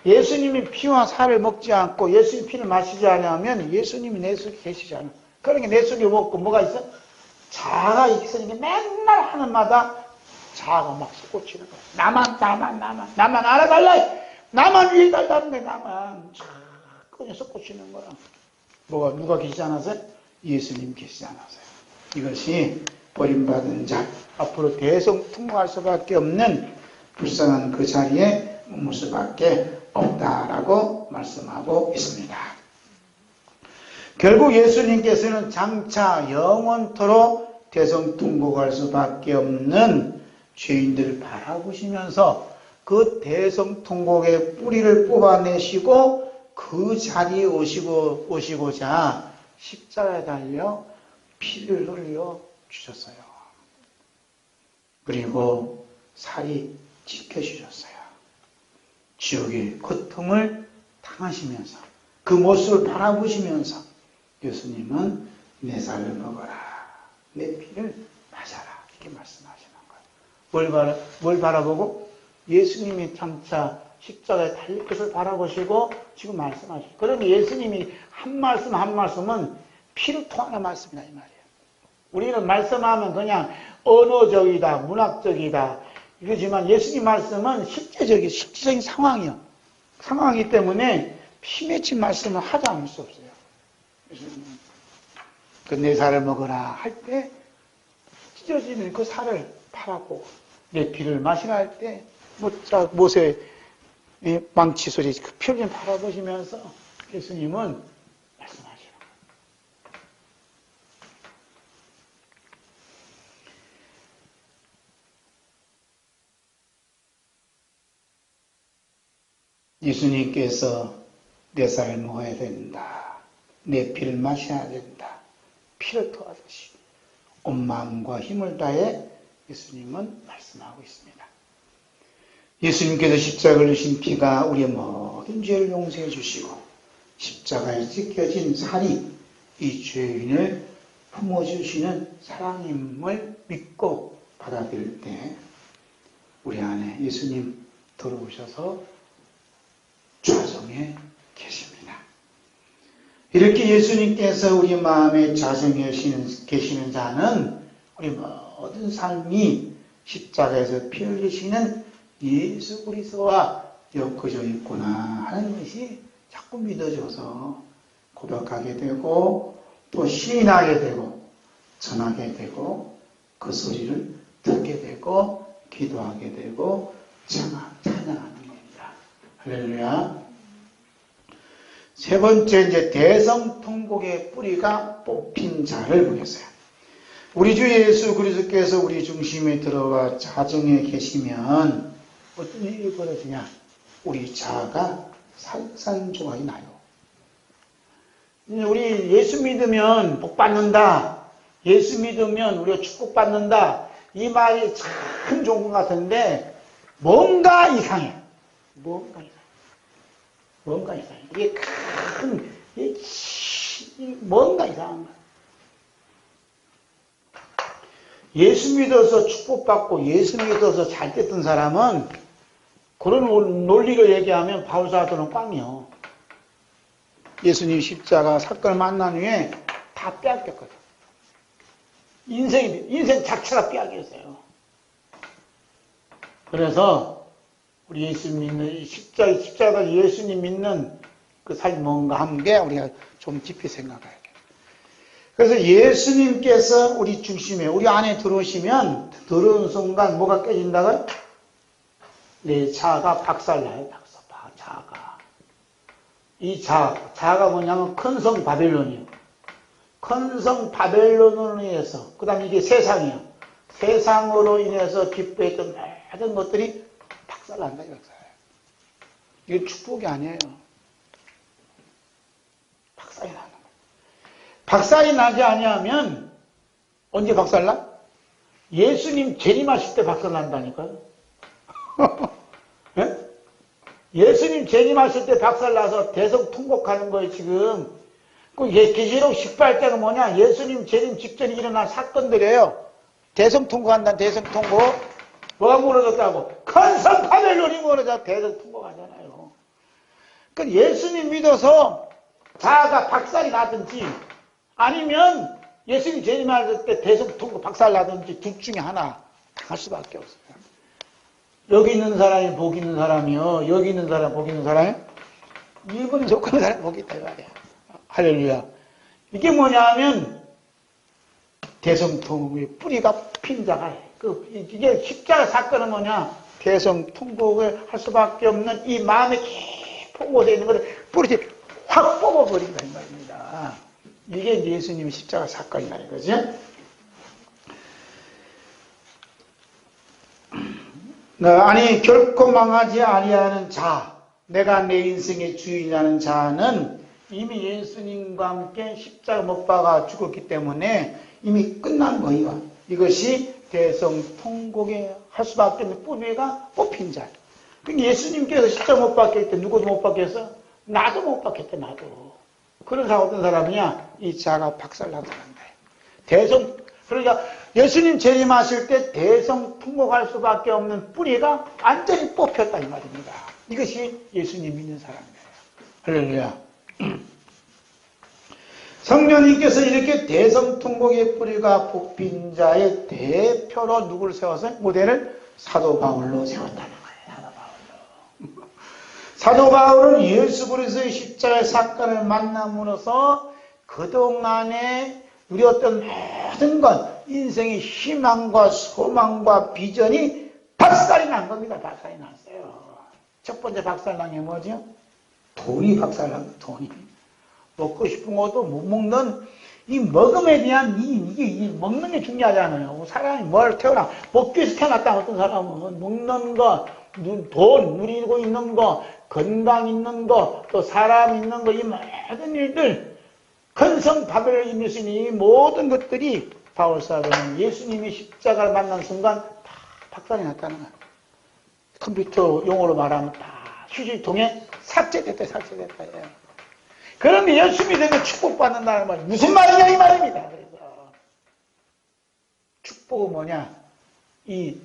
예수님이 피와 살을 먹지 않고 예수님 피를 마시지 않으면 예수님이 내 속에 계시잖아. 그러니까 내 속에 먹고 뭐가 있어? 자아가 있으니까 맨날 하는 마다 자아가 막 솟구치는 거야. 나만 알아달라. 나만 위에 달다는데 나만 그냥 솟구치는 거야. 누가 계시지 않아서요? 예수님 계시지 않아서요. 이것이 버림받은 자, 앞으로 대성통곡할 수밖에 없는 불쌍한 그 자리에 머물 수밖에 없다라고 말씀하고 있습니다. 결국 예수님께서는 장차 영원토록 대성통곡할 수밖에 없는 죄인들을 바라보시면서 그 대성통곡의 뿌리를 뽑아내시고 그 자리에 오시고자 십자가에 달려 피를 흘려 주셨어요. 그리고 살이 지켜주셨어요. 지옥의 고통을 당하시면서 그 모습을 바라보시면서 예수님은 내 살을 먹어라. 내 피를 마셔라. 이렇게 말씀하시는 거예요. 뭘 바라보고? 예수님이 장차 십자가에 달릴 것을 바라보시고 지금 말씀하시고. 그러면 예수님이 한 말씀 한 말씀은 피를 통하는 말씀이다 이 말이에요. 우리는 말씀하면 그냥 언어적이다, 문학적이다. 이거지만 예수님 말씀은 실제적인 상황이요. 상황이기 때문에 피 맺힌 말씀을 하지 않을 수 없어요. 그 내 살을 먹어라 할 때 찢어지는 그 살을 바라보고 내 피를 마시라 할 때 못의 망치 소리 그 표를 바라보시면서 예수님은 말씀하시는 거예요. 예수님께서 내 살을 먹어야 된다. 내 피를 마셔야 된다. 피를 토하듯이 온 마음과 힘을 다해 예수님은 말씀하고 있습니다. 예수님께서 십자가를 지신 피가 우리의 모든 죄를 용서해 주시고 십자가에 찢겨진 살이 이 죄인을 품어주시는 사랑임을 믿고 받아들일 때 우리 안에 예수님 들어오셔서 좌정에 계십니다. 이렇게 예수님께서 우리 마음에 자정해 계시는 자는 우리 모든 삶이 십자가에서 피 흘리시는 예수 그리스도와 엮어져 있구나 하는 것이 자꾸 믿어져서 고백하게 되고 또 시인하게 되고 전하게 되고 그 소리를 듣게 되고 기도하게 되고 찬양하는 겁니다. 할렐루야. 세 번째 이제 대성통곡의 뿌리가 뽑힌 자를 보겠어요. 우리 주 예수 그리스도께서 우리 중심에 들어와 자정해 계시면 어떤 일이 벌어지냐? 우리 자아가 산산조각이 나요. 우리 예수 믿으면 복 받는다. 예수 믿으면 우리가 축복받는다. 이 말이 참 좋은 것 같은데 뭔가 이상해. 뭔가 이상해. 이게 뭔가 이상한 거야. 예수 믿어서 축복받고 예수 믿어서 잘 됐던 사람은 그런 논리를 얘기하면 바울사도는 꽝이요. 예수님 십자가 사건을 만난 후에 다 빼앗겼거든. 인생 자체가 빼앗겼어요. 그래서 우리 예수 믿는 십자가 예수님 믿는 그 삶과 함께 우리가 좀 깊이 생각해야 돼요. 그래서 예수님께서 우리 중심에 우리 안에 들어오시면 들어온 순간 뭐가 깨진다고요? 내 자아가 박살나요. 자아가. 이 자아가 뭐냐면 큰 성 바벨론이요. 큰 성 바벨론으로 인해서 그 다음에 이게 세상이요. 세상으로 인해서 기뻐했던 모든 것들이 박살난다 이거예요. 이게 축복이 아니에요. 박살이 나는 거예요. 박살이 나지 아니하면 언제 박살나? 예수님 재림하실 때 박살난다니까요. 예? 예수님 재림하실 때 박살나서 대성통곡하는 거예요 지금. 그 계시록 18장은 뭐냐? 예수님 재림 직전에 일어난 사건들이에요. 대성통곡한다는 대성통곡. 뭐가 무너졌다고? 큰 성 바벨론이 무너져 대성통곡하잖아요. 그러니까 예수님 믿어서 자아가 박살이 나든지 아니면 예수님 재림할 때 대성통곡 박살나든지 둘 중에 하나 당할 수밖에 없어요. 여기 있는 사람이 복 있는 사람이요. 여기 있는 사람 복 있는 사람이 일본에 속하는 사람이 복이 있다 이 말이야. 할렐루야. 이게 뭐냐면 대성통곡의 뿌리가 핀 자가 이게 십자가 사건은 뭐냐? 대성통곡을 할 수밖에 없는 이 마음의 깊은 곳에 있는 것을 뿌리째 확 뽑아버린다 이 말입니다. 이게 예수님의 십자가 사건이다 이거지. 아니 결코 망하지 아니하는 자, 내가 내 인생의 주인이라는 자는 이미 예수님과 함께 십자가 못 박아 죽었기 때문에 이미 끝난 거예요. 이것이 대성통곡에 할 수밖에 없는 뿌리가 뽑힌 자. 그러니까 예수님께서 십자가 못 박힐 때 누구도 못 박혔어? 나도 못 박혔대 나도. 그런 사람 어떤 사람이냐? 이 자가 박살나서 간다. 그러니까 예수님 재림하실 때 대성통곡할 수밖에 없는 뿌리가 완전히 뽑혔다 이 말입니다. 이것이 예수님 믿는 사람이에요. 할렐루야. 성령님께서 이렇게 대성통곡의 뿌리가 뽑힌 자의 대표로 누구를 세워서 모델을 사도 바울로 세웠다는 거예요. 사도 바울은 예수 그리스도의 십자가의 사건을 만남으로써 그동안에 누렸던 모든 것, 인생의 희망과 소망과 비전이 박살이 난 겁니다. 박살이 났어요. 첫 번째 박살난 게 뭐죠? 돈이 박살난 거예요. 돈이. 먹고 싶은 것도 못 먹는 이 먹음에 대한 이게 먹는 게 중요하잖아요. 사람이 뭘 태어나 먹기 위해서 태어났다 어떤 사람은 먹는 거, 돈 누리고 있는 거, 건강 있는 거, 또 사람 있는 거 이 모든 일들 큰 성 바벨론에 있는 수 있는 이 모든 것들이 바울 사도는 예수님이 십자가를 만난 순간 다 박살이 났다는 거예요. 컴퓨터 용어로 말하면 다 휴지통에 삭제됐다. 예. 그런데 열심히 되면 축복받는다는 말이 무슨 말이냐 이 말입니다. 그래서 축복은 뭐냐? 이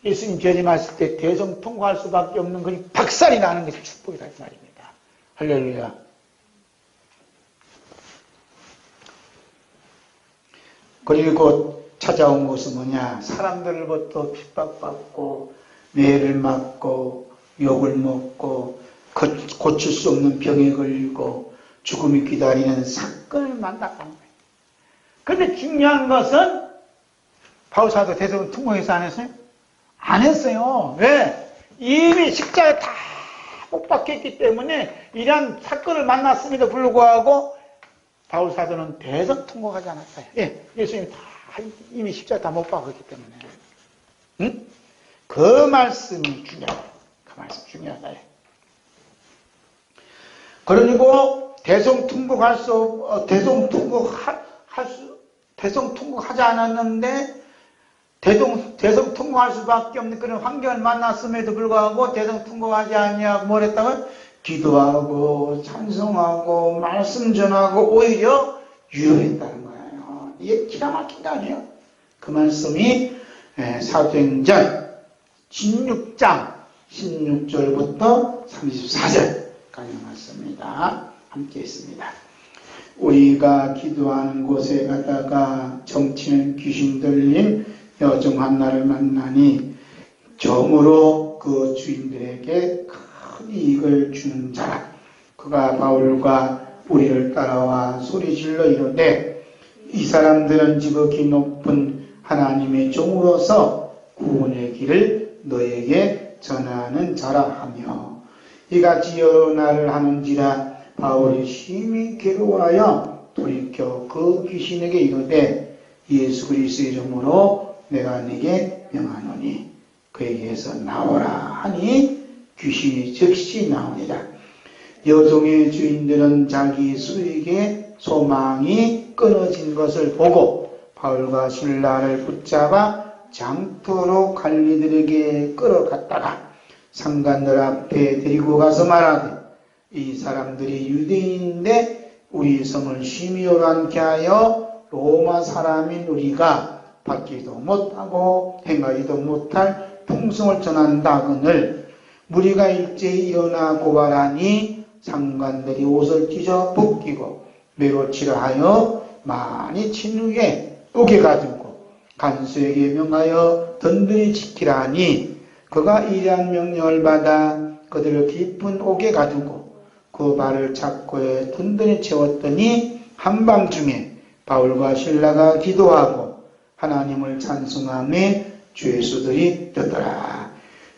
예수님 재림하실 때 대성통곡할 수밖에 없는 것이 박살이 나는 것이 축복이다 이 말입니다. 할렐루야. 그리고 찾아온 것은 뭐냐? 사람들로부터 핍박받고 매를 맞고 욕을 먹고 고칠 수 없는 병에 걸리고 죽음이 기다리는 사건을 만났다는 거예요. 그런데 중요한 것은 바울 사도 대성은 통곡해서 안 했어요? 안 했어요. 왜? 이미 십자가에 다 못 박혔기 때문에 이러한 사건을 만났음에도 불구하고 바울 사도는 대성통곡하지 않았어요. 예, 예수님 다 이미 십자가에 다 못 박았기 때문에. 응? 그 말씀이 중요하다. 그 말씀 중요하다. 그리고 대성통곡하지 않았는데 대성통곡할 수밖에 없는 그런 환경을 만났음에도 불구하고 대성통곡하지 아니하고 뭘 했다고요? 기도하고 찬송하고 말씀 전하고 오히려 유효했다는 거예요. 이게 기가 막힌 거 아니에요? 그 말씀이 사도행전 16장 16절부터 34절까지 말씀입니다. 함께 있습니다. 우리가 기도하는 곳에 가다가 정치는 귀신 들린 여종 한나를 만나니 정으로 그 주인들에게 큰 이익을 주는 자라. 그가 바울과 우리를 따라와 소리질러 이르되 이 사람들은 지극히 높은 하나님의 종으로서 구원의 길을 너에게 전하는 자라 하며 이같이 여러 날을 하는지라 바울이 심히 괴로워하여 돌이켜 그 귀신에게 이르되 예수 그리스도의 이름으로 내가 네게 명하노니 그에게서 나오라 하니 귀신이 즉시 나오니라. 여종의 주인들은 자기 수익의 소망이 끊어진 것을 보고 바울과 실라를 붙잡아 장터로 관리들에게 끌어갔다가 상관들 앞에 데리고 가서 말하되 이 사람들이 유대인인데 우리 성을 심히 요란케 하여 로마 사람인 우리가 받지도 못하고 행하지도 못할 풍성을 전한다거늘 무리가 일제히 일어나 고발하니 상관들이 옷을 찢어 벗기고 매로치려 하여 많이 친 후에 옥에 가두고 간수에게 명하여 든든히 지키라 하니 그가 이러한 명령을 받아 그들을 깊은 옥에 가두고 그 발을 착고에 든든히 채웠더니 한밤중에 바울과 실라가 기도하고 하나님을 찬송하며 죄수들이 뜨더라.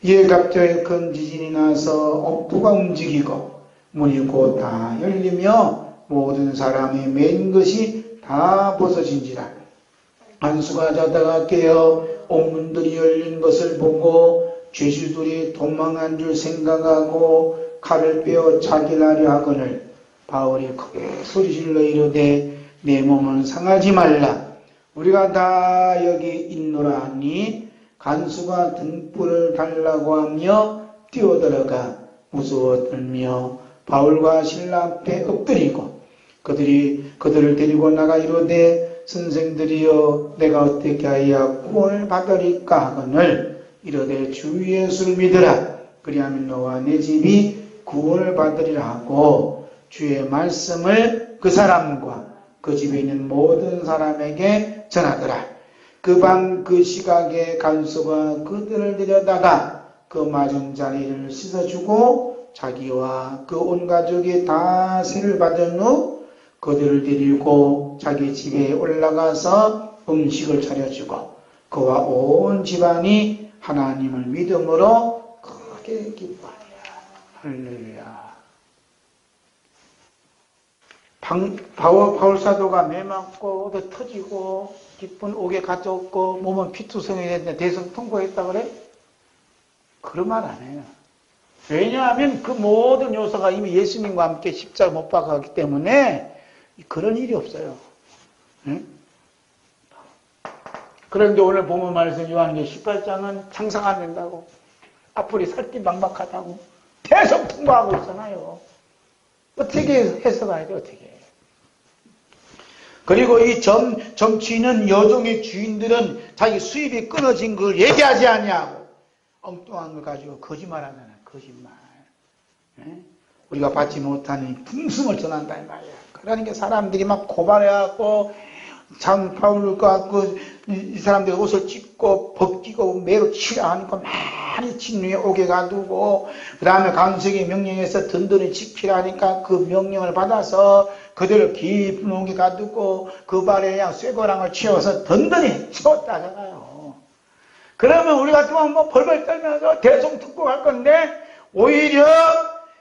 이에 갑자기 큰 지진이 나서 옥토가 움직이고 문이 곧 다 열리며 모든 사람이 맨 것이 다 벗어진지라. 안수가 자다가 깨어 옥문들이 열린 것을 보고 죄수들이 도망한 줄 생각하고 칼을 빼어 자기를 하려 하거늘 바울이 크게 소리질러 이르되 내 몸은 상하지 말라. 우리가 다 여기 있노라 하니 간수가 등불을 달라고 하며 뛰어들어가 무서워 떨며 바울과 실라 앞에 엎드리고 그들을 데리고 나가 이르되 선생들이여 내가 어떻게 하여 구원을 받으리까 하거늘 이르되 주 예수를 믿으라. 그리하면 너와 내 집이 구원을 받으리라 하고 주의 말씀을 그 사람과 그 집에 있는 모든 사람에게 전하더라. 그 밤 그 시각에 간수가 그들을 데려다가 그 맞은 자리를 씻어주고 자기와 그 온 가족이 다 세를 받은 후 그들을 데리고 자기 집에 올라가서 음식을 차려주고 그와 온 집안이 하나님을 믿음으로 크게 기뻐하니라. 할렐루야. 바울 사도가 매 맞고 터지고 기쁜 옥에 가졌고 몸은 피투성이 됐는데 대성통곡했다 그래? 그런 말 안 해요. 왜냐하면 그 모든 요소가 이미 예수님과 함께 십자가 못 박았기 때문에 그런 일이 없어요. 응? 그런데 오늘 보면 말씀 요한계 18장은 상상 안 된다고 앞으로 살길막막하다고 대성통곡하고 있잖아요. 어떻게 해석해야 돼? 어떻게? 그리고 이 정치인은 여종의 주인들은 자기 수입이 끊어진 걸 얘기하지 않냐고 엉뚱한 걸 가지고 거짓말하잖아. 거짓말. 우리가 받지 못하는 풍성을 전한다 이 말이야. 그러니까 사람들이 막 고발해갖고 바울과 이 사람들 옷을 찢고 벗기고 매로 치라 하니까 많이 진위에 오게 가두고, 그 다음에 간수에게 명령해서 든든히 지키라니까 그 명령을 받아서 그들을 깊은 옥에 가두고 그 발에 그냥 쇠고랑을 치워서 든든히 치웠다잖아요. 그러면 우리 같으면 뭐 벌벌 떨면서 대성 듣고 갈 건데, 오히려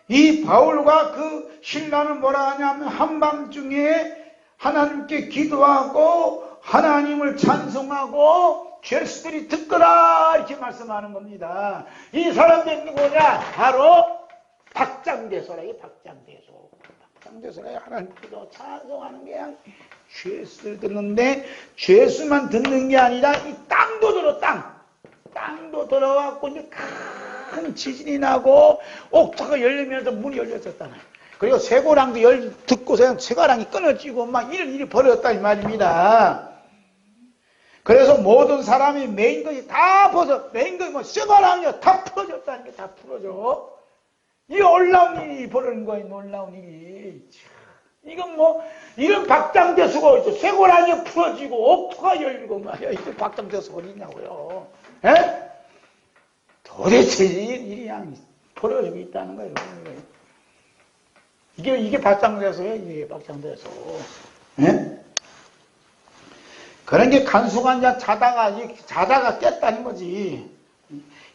이 바울과 그 신라는 뭐라 하냐면 한밤중에 하나님께 기도하고 하나님을 찬송하고 죄수들이 듣거라 이렇게 말씀하는 겁니다. 이 사람들이 누구냐? 바로 박장대소라. 이 박장대소. 박장대소라. 하나님 기도 찬송하는 게 그냥 죄수들 듣는데, 죄수만 듣는 게 아니라 이 땅도 들어. 땅도 들어왔고 이제 큰 지진이 나고 옥토가 열리면서 문이 열렸었잖아요. 그리고 쇠고랑도 듣고서 쇠고랑이 끊어지고 막 이런 일이 벌어졌다 이 말입니다. 그래서 모든 사람이 메인 것이 다 메인 것이 뭐 쇠고랑이요 다 풀어졌다는 게 다 풀어져. 이 놀라운 일이 벌어진 거예요. 놀라운 일이. 이건 뭐 이런 박장대수가 있죠. 쇠고랑이 풀어지고 옥토가 열리고 말이야. 이게 박장대수가 어디냐고요. 에? 도대체 일이 그냥 벌어지고 있다는 거예요. 이게 박장대소예요. 이게 박장대소. 예? 그런 게 간수가 이제 자다가 깼다는 거지.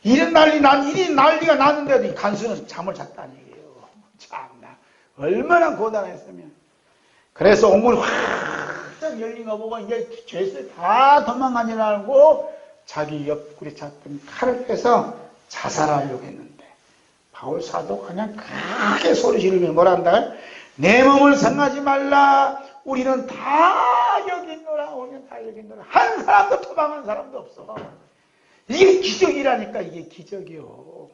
이런 난리가 났는데도 이 간수는 잠을 잤다는 얘기예요. 참나. 얼마나 고단했으면. 그래서 옥문이 확 열린 거 보고 이제 죄수들 다 도망가느라고 자기 옆구리 잡던 칼을 빼서 자살하려고 했는데, 바울 사도가 그냥 크게 소리 지르면 뭐라 한다? 내 몸을 상하지 말라. 우리는 다 여기 있노라. 우리는 다 여기 있노라. 한 사람도 도망한 사람도 없어. 이게 기적이라니까. 이게 기적이요.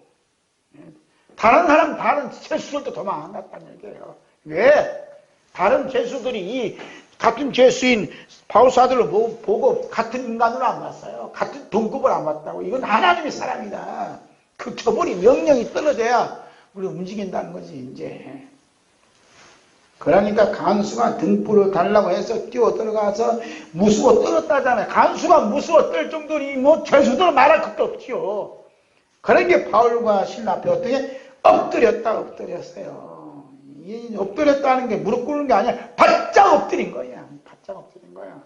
다른 죄수들도 도망 안 갔다는 얘기예요. 왜? 다른 죄수들이 같은 죄수인 바울 사도를 보고 같은 인간으로 안 봤어요. 같은 동급을 안 봤다고. 이건 하나님의 사람이다. 그 저번이 명령이 떨어져야 우리 움직인다는 거지 이제. 그러니까 간수가 등불을 달라고 해서 뛰어 들어가서 무서워 떨었다잖아요. 간수가 무서워 떨 정도니 뭐 죄수들은 말할 것도 없지요. 그런 게 바울과 신라 앞에 어떻게 엎드렸어요. 이 엎드렸다는 게 무릎 꿇는 게 아니야. 바짝 엎드린 거야. 바짝 엎드린 거야.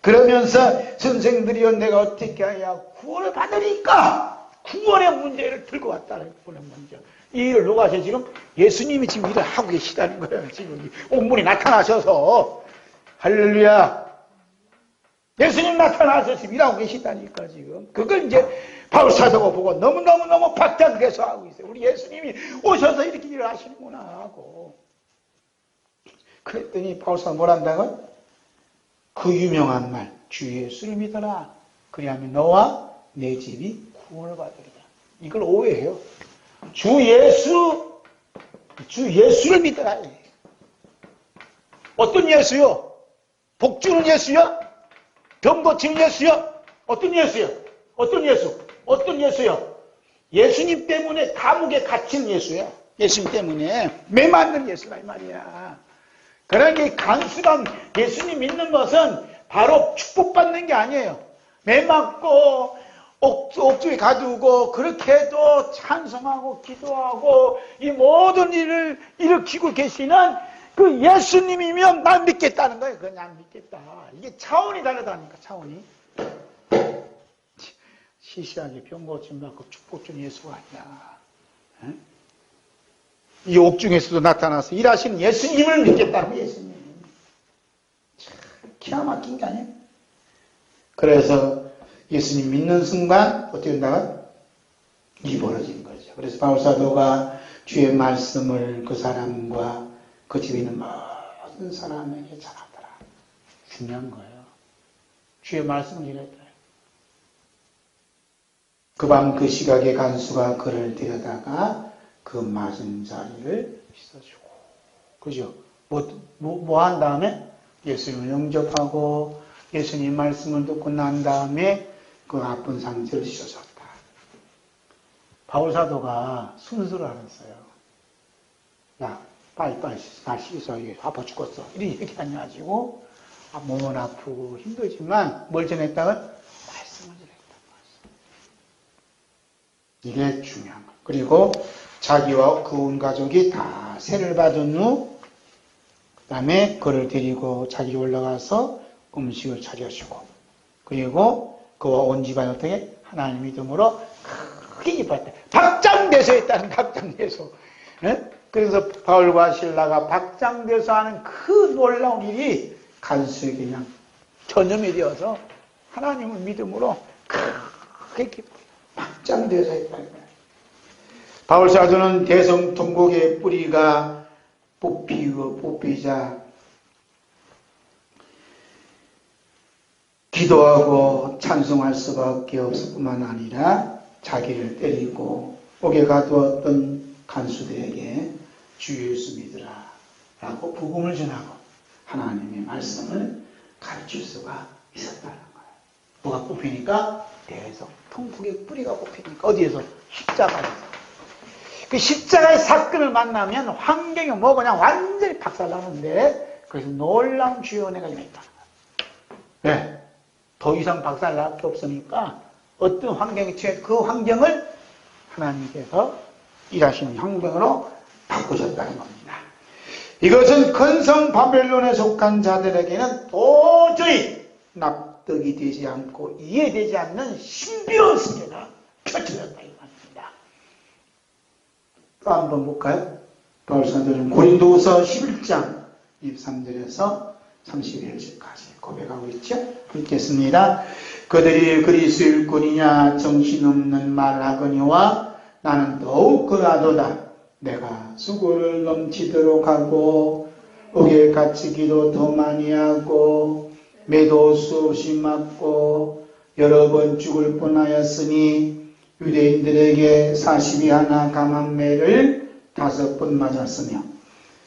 그러면서 선생들이여 내가 어떻게 해야 구원을 받으니까 구원의 문제를 들고 왔다는 구원의 문제. 이 일을 누가 하셔? 지금 예수님이 지금 일을 하고 계시다는 거예요. 지금 옥문이 나타나셔서 할렐루야. 예수님 나타나셔서 지금 일하고 계시다니까 지금. 그걸 이제 바울 사도가 보고 너무너무 박장대소 하고 있어요. 우리 예수님이 오셔서 이렇게 일을 하시는구나 하고. 그랬더니 바울 사도가 뭘 한다고? 그 유명한 말, 주 예수를 믿어라. 그리하면 너와 내 집이 구원을 받으리라. 이걸 오해해요. 주 예수를 믿어라. 어떤 예수요? 복 주는 예수요? 병 고치는 예수요? 어떤 예수요? 어떤 예수요? 예수님 때문에 감옥에 갇힌 예수야. 예수님 때문에 매 맞는 예수라 이 말이야. 그러니 간수가 예수님 믿는 것은 바로 축복받는 게 아니에요. 매 맞고 옥중에 가두고 그렇게 해도 찬송하고 기도하고 이 모든 일을 일으키고 계시는 그 예수님이면 난 믿겠다는 거예요. 그냥 믿겠다. 이게 차원이 다르다니까. 차원이. 시시하게 병 고침 받고 축복 준 예수가 아니야. 에? 이 옥중에서도 나타나서 일하시는 예수님을 믿겠다는 거예요. 예수님. 참 기가 막힌 게 아니에요. 그래서 예수님 믿는 순간 어떻게 된다가 일이 벌어진 거죠. 그래서 바울 사도가 주의 말씀을 그 사람과 그 집에 있는 모든 사람에게 전하더라. 중요한 거예요. 주의 말씀을 전했더라. 그 밤 그 시각에 간수가 그를 데려다가 그 맞은 자리를 씻어주고, 그죠? 뭐 한 다음에 예수님을 영접하고 예수님 말씀을 듣고 난 다음에 그 아픈 상처를 씻어줬다. 바울 사도가 순수를 알았어요. 야, 빨리 날 씻어. 아파 죽었어. 이렇게 얘기하지 마시고 몸은 아프고 힘들지만 뭘 전했다면 말씀을 전했다. 이게 중요한 거. 그리고 자기와 그 온 가족이 다 세를 받은 후 그 다음에 그를 데리고 자기 올라가서 음식을 차려주고 그리고 그와 온 집안이 어떻게 하나님 믿음으로 크게 기뻐했다. 박장대소 했다는 박장대소. 그래서 바울과 실라가 박장대소 하는 그 놀라운 일이 간수에게 그냥 전염이 되어서 하나님을 믿음으로 크게 기뻐 박장대소 했다는 거예요. 바울 사도는 대성통곡의 뿌리가 뽑히자 기도하고 찬송할 수밖에 없을 뿐만 아니라 자기를 때리고 옥에 가두었던 간수들에게 주 예수 믿으라 라고 복음을 전하고 하나님의 말씀을 가르칠 수가 있었다는 거예요. 뭐가 뽑히니까 대성통곡의 뿌리가 뽑히니까 어디에서? 십자가에서. 그 십자가의 사건을 만나면 환경이 뭐 그냥 완전히 박살나는데 그래서 놀라운 주의 은혜가 임했다. 네. 더 이상 박살날 게 없으니까 어떤 환경이 처해 그 환경을 하나님께서 일하시는 환경으로 바꾸셨다는 겁니다. 이것은 근성 바벨론에 속한 자들에게는 도저히 납득이 되지 않고 이해되지 않는 신비로운 세계가 펼쳐졌다 이 말입니다. 또 한번 볼까요? 바울 사도는 고린도후서 11장 23절에서 31절까지 고백하고 있죠. 읽겠습니다. 그들이 그리스도의 일꾼이냐 정신없는 말하거니와 나는 더욱 그라도다. 내가 수고를 넘치도록 하고 옥에 갇히기도 더 많이 하고 매도 수없이 맞고 여러 번 죽을 뻔하였으니 유대인들에게 40이 하나 감한 매를 5번 맞았으며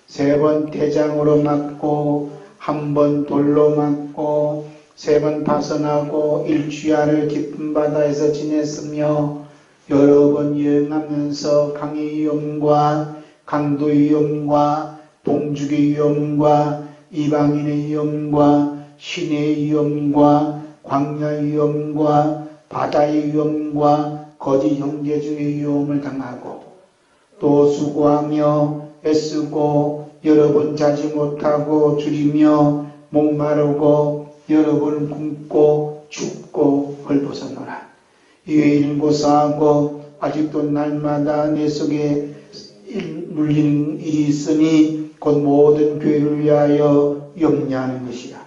3번 대장으로 맞고 1번 돌로 맞고 3번 파선하고 일주야를 깊은 바다에서 지냈으며 여러 번 여행하면서 강의 위험과 강도의 위험과 동죽의 위험과 이방인의 위험과 신의 위험과 광야의 위험과 바다의 위험과 거짓 형제주의 위험을 당하고 또 수고하며 애쓰고 여러 번 자지 못하고 줄이며 목마르고 여러 번 굶고 춥고 헐벗어노라. 이에 일고사하고 아직도 날마다 내 속에 물리는 일이 있으니 곧 모든 교회를 위하여 염려하는 것이라.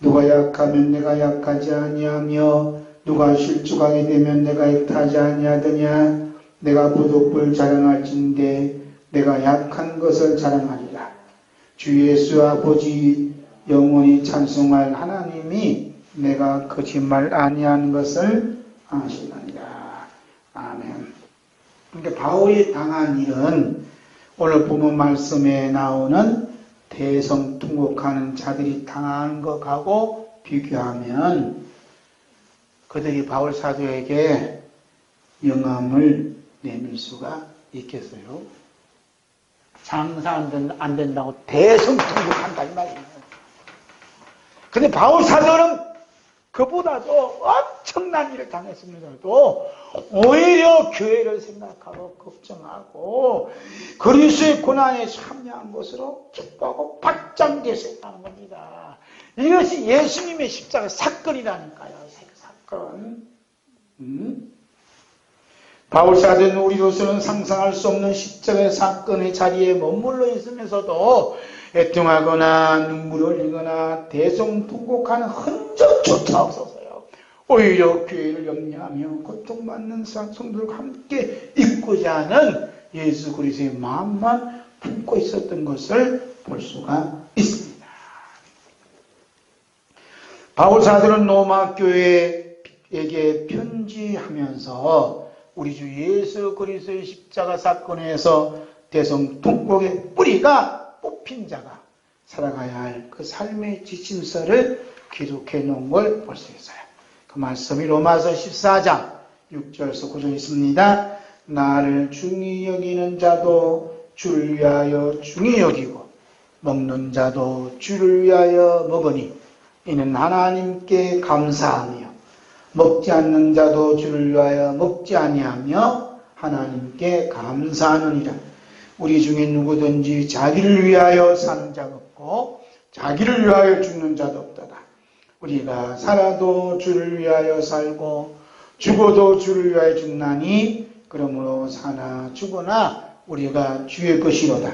누가 약하면 내가 약하지 아니하며 누가 실족하게 되면 내가 애타지 아니하더냐. 내가 부득불 자랑할진대 내가 약한 것을 자랑하리라. 주 예수 아버지 영원히 찬송할 하나님이 내가 거짓말 아니하는 것을 아시느니라. 아멘. 그러니까 바울이 당한 일은 오늘 본문 말씀에 나오는 대성통곡하는 자들이 당한 것하고 비교하면 그들이 바울 사도에게 영함을 내밀 수가 있겠어요? 장사 안 된다고 대성통곡한다 이 말이에요. 근데 바울 사도는 그보다도 엄청난 일을 당했습니다도 오히려 교회를 생각하고 걱정하고 그리스도의 고난에 참여한 것으로 기뻐하고 박장대소 했다는 겁니다. 이것이 예수님의 십자가 사건이라니까요. 사건. 바울 사도는 우리로서는 상상할 수 없는 십자가의 사건의 자리에 머물러 있으면서도 애통하거나 눈물을 흘리거나 대성통곡하는 흔적조차 없어서요. 오히려 교회를 염려하며 고통받는 성도들과 함께 있고자 하는 예수 그리스도의 마음만 품고 있었던 것을 볼 수가 있습니다. 바울 사도는 로마 교회에게 편지하면서 우리 주 예수 그리스도의 십자가 사건에서 대성통곡의 뿌리가 뽑힌 자가 살아가야 할 그 삶의 지침서를 기록해 놓은 걸 볼 수 있어요. 그 말씀이 로마서 14장 6절에서 9절 있습니다. 나를 중히 여기는 자도 주를 위하여 중히 여기고 먹는 자도 주를 위하여 먹으니 이는 하나님께 감사하며 먹지 않는 자도 주를 위하여 먹지 아니하며 하나님께 감사하느니라. 우리 중에 누구든지 자기를 위하여 사는 자가 없고 자기를 위하여 죽는 자도 없도다. 우리가 살아도 주를 위하여 살고 죽어도 주를 위하여 죽나니 그러므로 사나 죽으나 우리가 주의 것이로다.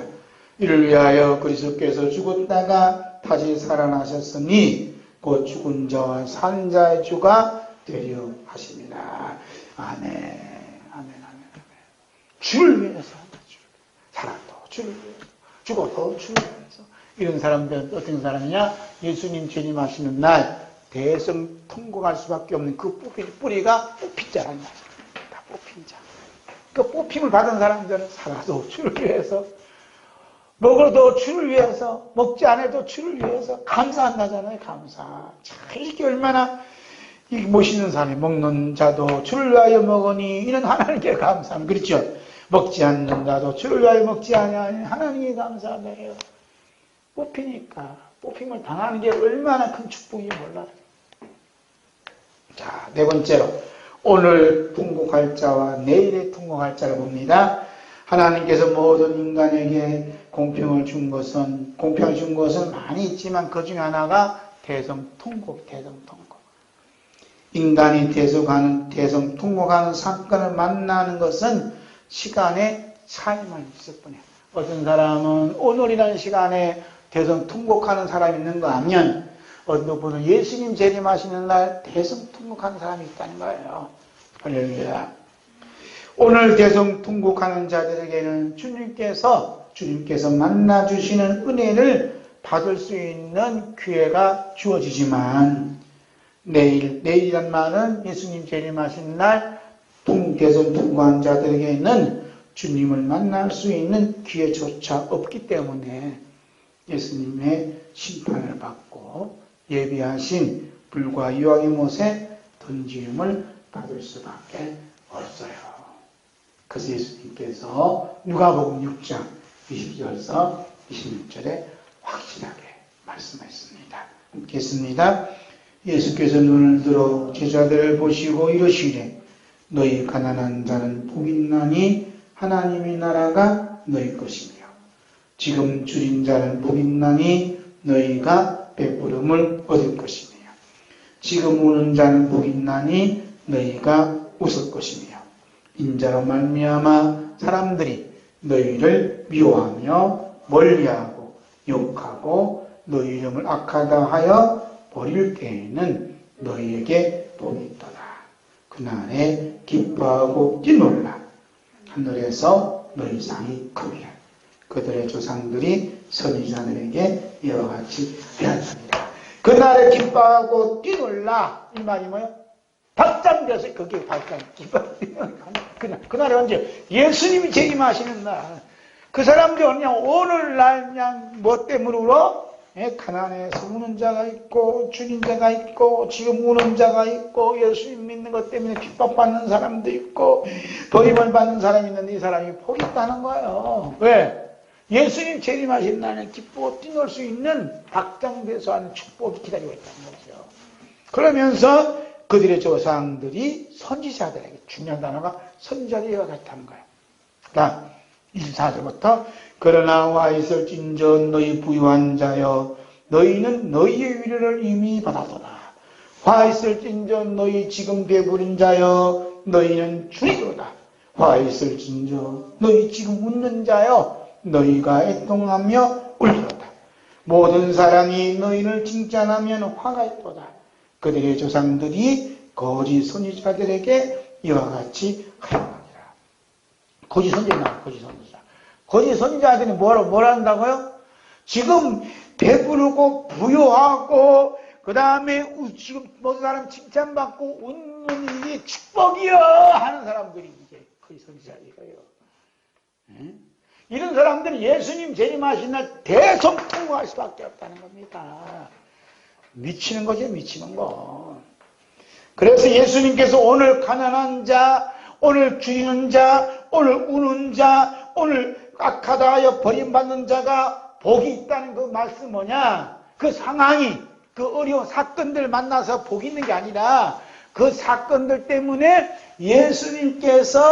이를 위하여 그리스도께서 죽었다가 다시 살아나셨으니 곧 죽은 자와 산 자의 주가 되려 하십니다. 아멘, 아멘, 아멘. 주를 위해서 살아도 주를 위해서 죽어도 주를 위해서. 이런 사람들은 어떤 사람이냐? 예수님 재림하시는 날 대성 통곡할 수밖에 없는 그 뿌리가 뽑힌 자란 말이야. 다 뽑힌 자. 그 뽑힘을 받은 사람들은 살아도 주를 위해서, 먹어도 주를 위해서, 먹지 않아도 주를 위해서 감사한다잖아요. 감사. 참 이렇게 얼마나 멋있는 사람이 먹는 자도 주를 위하여 먹으니 이는 하나님께 감사함. 그렇죠? 먹지 않는 자도 주를 위하여 먹지 아니하니 하나님께 감사하네요. 뽑히니까 뽑힘을 당하는 게 얼마나 큰 축복인지 몰라요. 자, 네 번째로 오늘 통곡할 자와 내일의 통곡할 자를 봅니다. 하나님께서 모든 인간에게 공평을 준 것은 많이 있지만 그 중에 하나가 대성통곡. 인간이 대성통곡하는 사건을 만나는 것은 시간의 차이만 있을 뿐이에요. 어떤 사람은 오늘이라는 시간에 대성통곡하는 사람이 있는 거 아니면 어떤 분은 예수님 재림하시는 날 대성통곡하는 사람이 있다는 거예요. 할렐루야. 오늘 대성통곡하는 자들에게는 주님께서 만나주시는 은혜를 받을 수 있는 기회가 주어지지만 내일이란 말은 예수님 재림하신 날 대성통곡한 자들에게는 주님을 만날 수 있는 기회조차 없기 때문에 예수님의 심판을 받고 예비하신 불과 이왕의 못에 던짐을 받을 수밖에 없어요. 그래서 예수님께서 누가복음 6장 20절에서 26절에 확실하게 말씀하셨습니다. 읽겠습니다. 예수께서 눈을 들어 제자들을 보시고 이르시되 너희 가난한 자는 복이 있나니 하나님의 나라가 너희 것이며 지금 줄인 자는 복이 있나니 너희가 베푸름을 얻을 것이며 지금 우는 자는 복이 있나니 너희가 웃을 것이며 인자로 말미암아 사람들이 너희를 미워하며 멀리하고 욕하고 너희 이름을 악하다 하여 버릴 때에는 너희에게 복이 있도다. 그날에 기뻐하고 뛰놀라. 하늘에서 너희 상이 크리라. 그들의 조상들이 선지자들에게 이와 같이 하였습니다. 그날에 기뻐하고 뛰놀라. 이 말이 뭐예요? 박장돼서 그게 박장. 그날에 언제? 예수님이 재림하시는 날. 그 사람들이 그냥 오늘날 그냥 뭐 때문에 울어? 가난해서 우는 자가 있고 죽인 자가 있고 지금 우는 자가 있고 예수님 믿는 것 때문에 핍박받는 사람도 있고 버림을 받는 사람이 있는데 이 사람이 복이 있다는 거예요. 왜? 예수님 재림하신 날에 기쁘고 뛰놀 수 있는 박장돼서 하는 축복이 기다리고 있다는 거죠. 그러면서 그들의 조상들이 선지자들에게 중요한 단어가 선지자들과 같다는 거예요. 그러니까 24절부터 그러나 와 있을진저 너희 부유한 자여 너희는 너희의 위로를 이미 받았도다. 와 있을진저 너희 지금 배부른 자여 너희는 주리로다. 와 있을진저 너희 지금 웃는 자여 너희가 애통하며 울리로다. 모든 사람이 너희를 칭찬하면 화가 있도다. 그들의 조상들이 거짓 선지자들에게 이와 같이 하였느니라. 거짓 선지자. 거짓 선지자들이 뭘 한다고요? 지금 배부르고 부유하고 그 다음에 지금 모든 사람 칭찬받고 웃는 일이 축복이요 하는 사람들이 이제 거짓 선지자들이에요. 이런 사람들은 예수님 재림하신 날 대성통곡할 수밖에 없다는 겁니다. 미치는 거죠, 미치는 거. 그래서 예수님께서 오늘 가난한 자, 오늘 줄이는 자, 오늘 우는 자, 오늘 악하다 하여 버림받는 자가 복이 있다는 그 말씀 뭐냐? 그 상황이 그 어려운 사건들 만나서 복이 있는 게 아니라 그 사건들 때문에 예수님께서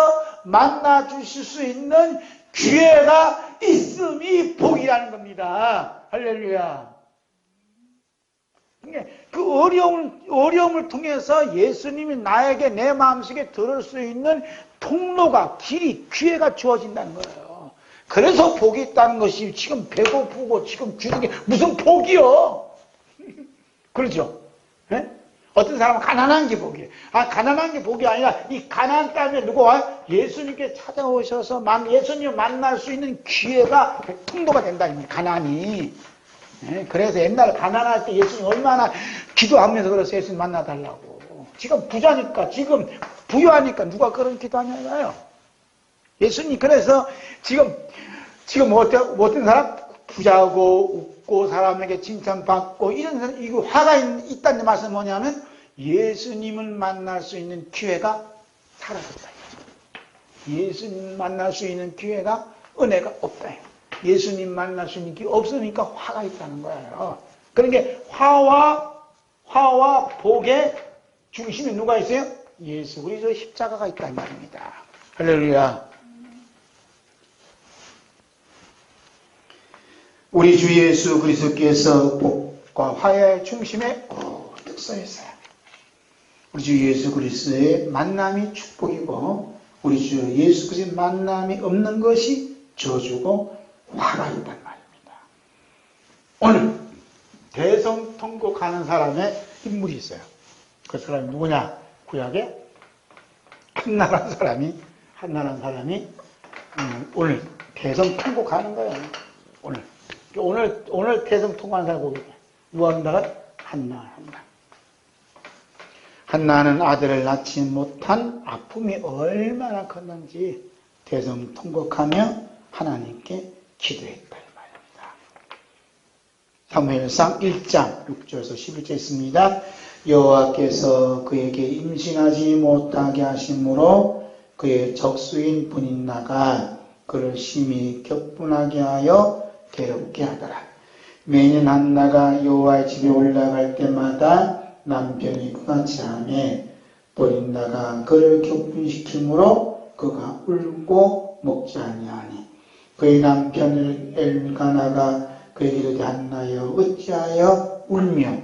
만나 주실 수 있는 기회가 있음이 복이라는 겁니다. 할렐루야. 그 어려움을 통해서 예수님이 나에게 내 마음속에 들을 수 있는 통로가, 길이, 기회가 주어진다는 거예요. 그래서 복이 있다는 것이 지금 배고프고 지금 귀는 게 무슨 복이요? 그렇죠? 네? 어떤 사람은 가난한 게 복이에요. 가난한 게 복이 아니라 이 가난 때문에 누가 예수님께 찾아오셔서 예수님을 만날 수 있는 기회가 통로가 된다. 가난이. 네? 그래서 옛날에 가난할 때 예수님 얼마나 기도하면서 그래서 예수님 만나달라고. 지금 부자니까, 지금 부유하니까 누가 그런 기도하냐고요. 예수님 그래서 지금 어떤 사람 부자고 웃고 사람에게 칭찬받고 이런 이거 화가 있다는 말씀은 뭐냐면 예수님을 만날 수 있는 기회가 사라졌다. 예수님 만날 수 있는 기회가 은혜가 없다. 예수님 만날 수 있는 기회가 없으니까 화가 있다는 거예요. 그러니까 화와 복의 중심에 누가 있어요? 예수 그리스도 십자가가 있다는 말입니다. 할렐루야. 우리 주 예수 그리스도께서 복과 화해의 중심에 꼭 서 있어요. 우리 주 예수 그리스도의 만남이 축복이고 우리 주 예수 그리스도의 만남이 없는 것이 저주고 화가 있단 말입니다. 오늘 대성통곡하는 사람의 인물이 있어요. 그 사람이 누구냐? 구약에 한나라는 사람이 오늘 대성통곡하는 거예요. 오늘 대성통곡하는 사람 보게 돼. 누가 한다가? 한나. 한나는 아들을 낳지 못한 아픔이 얼마나 컸는지 대성통곡하며 하나님께 기도했다 이 말입니다. 사무엘상 1장 6절에서 11절 있습니다. 여호와께서 그에게 임신하지 못하게 하심으로 그의 적수인 분인나가 그를 심히 격분하게 하여 괴롭게 하더라. 매년 한나가 여호와의 집에 올라갈 때마다 남편이 그같이 하매 분인나가 그를 격분시키므로 그가 울고 먹지 아니하니 그의 남편 엘가나가 그에게 이르되 한나여 어찌하여 울며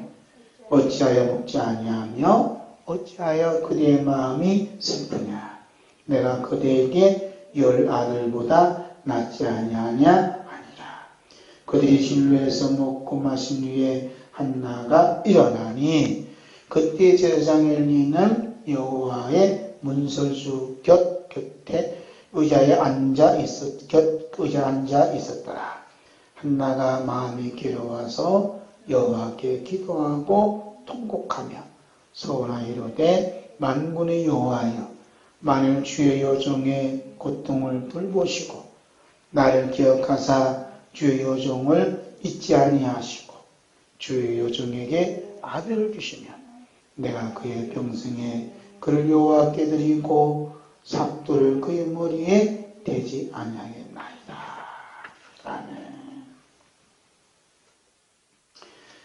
어찌하여 먹지 아니하며 어찌하여 그대의 마음이 슬프냐 내가 그대에게 10 아들보다 낫지 아니하냐 아니라 그들이 실로에서 먹고 마신 후에 한나가 일어나니 그때 제사장 엘리는 여호와의 문설주 곁에 의자에 앉아 있었더라. 한나가 마음이 괴로워서 여호와께 기도하고 통곡하며 서원하여 이르되 만군의 여호와여 만일 주의 여종의 고통을 돌보시고 나를 기억하사 주의 여종을 잊지 아니하시고 주의 여종에게 아들을 주시면 내가 그의 병생에 그를 여호와께 드리고 삽돌을 그의 머리에 대지 아니하겠나이다. 아멘.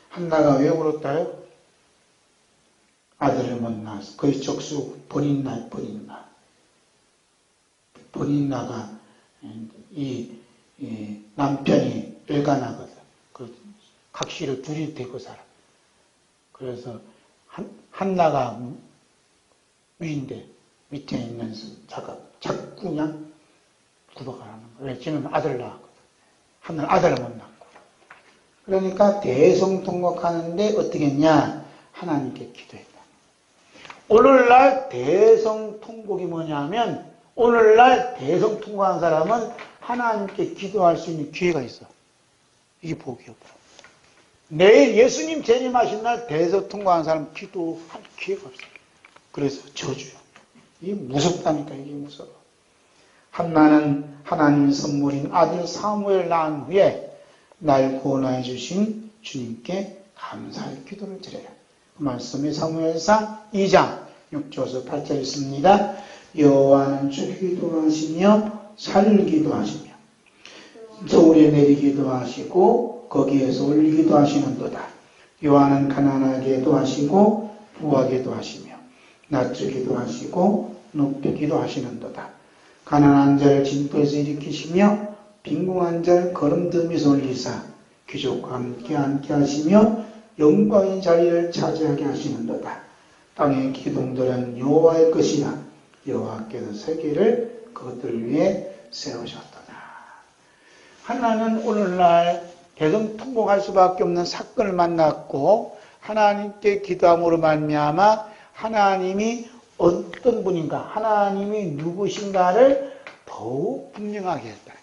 한나가 왜 울었다요? 아들을 못 낳아서 그의 적수 본인나가 이 남편이 엘가나거든. 그 각시를 둘이 데리고 살아. 그래서 한나가 위인데 밑에 있는 자가 자꾸 그냥 구박을 하는 거예요. 왜? 지는 아들을 낳았거든. 한나는 아들을 못 낳고. 그러니까 대성통곡하는데 어떻게 했냐? 하나님께 기도했다. 오늘날 대성통곡이 뭐냐면 오늘날 대성통곡한 사람은 하나님께 기도할 수 있는 기회가 있어. 이게 복이요. 내일 예수님 재림하신 날 대성통곡한 사람 기도할 기회가 없어. 그래서 저주요. 이게 무섭다니까. 이게 무서워. 한나는 하나님 선물인 아들 사무엘을 낳은 후에 날 구원하여 주신 주님께 감사의 기도를 드려요. 그 말씀이 사무엘상 2장 6절에서 8절 있습니다. 여호와는 죽기도 하시며 살기도 하시며 서울에 내리기도 하시고 거기에서 올리기도 하시는도다. 여호와는 가난하게도 하시고 부하게도 하시며 낮추기도 하시고 높이기도 하시는도다. 가난한 자를 진토에서 일으키시며 빈궁한 자를 거름더미에서 올리사 귀족과 함께 앉게 하시며 영광의 자리를 차지하게 하시는도다. 땅의 기둥들은 여호와의 것이라 여호와께서 세계를 그것들 위에 세우셨도다. 하나는 오늘날 대성통곡할 수밖에 없는 사건을 만났고 하나님께 기도함으로 말미암아 하나님이 어떤 분인가, 하나님이 누구신가를 더욱 분명하게 했다.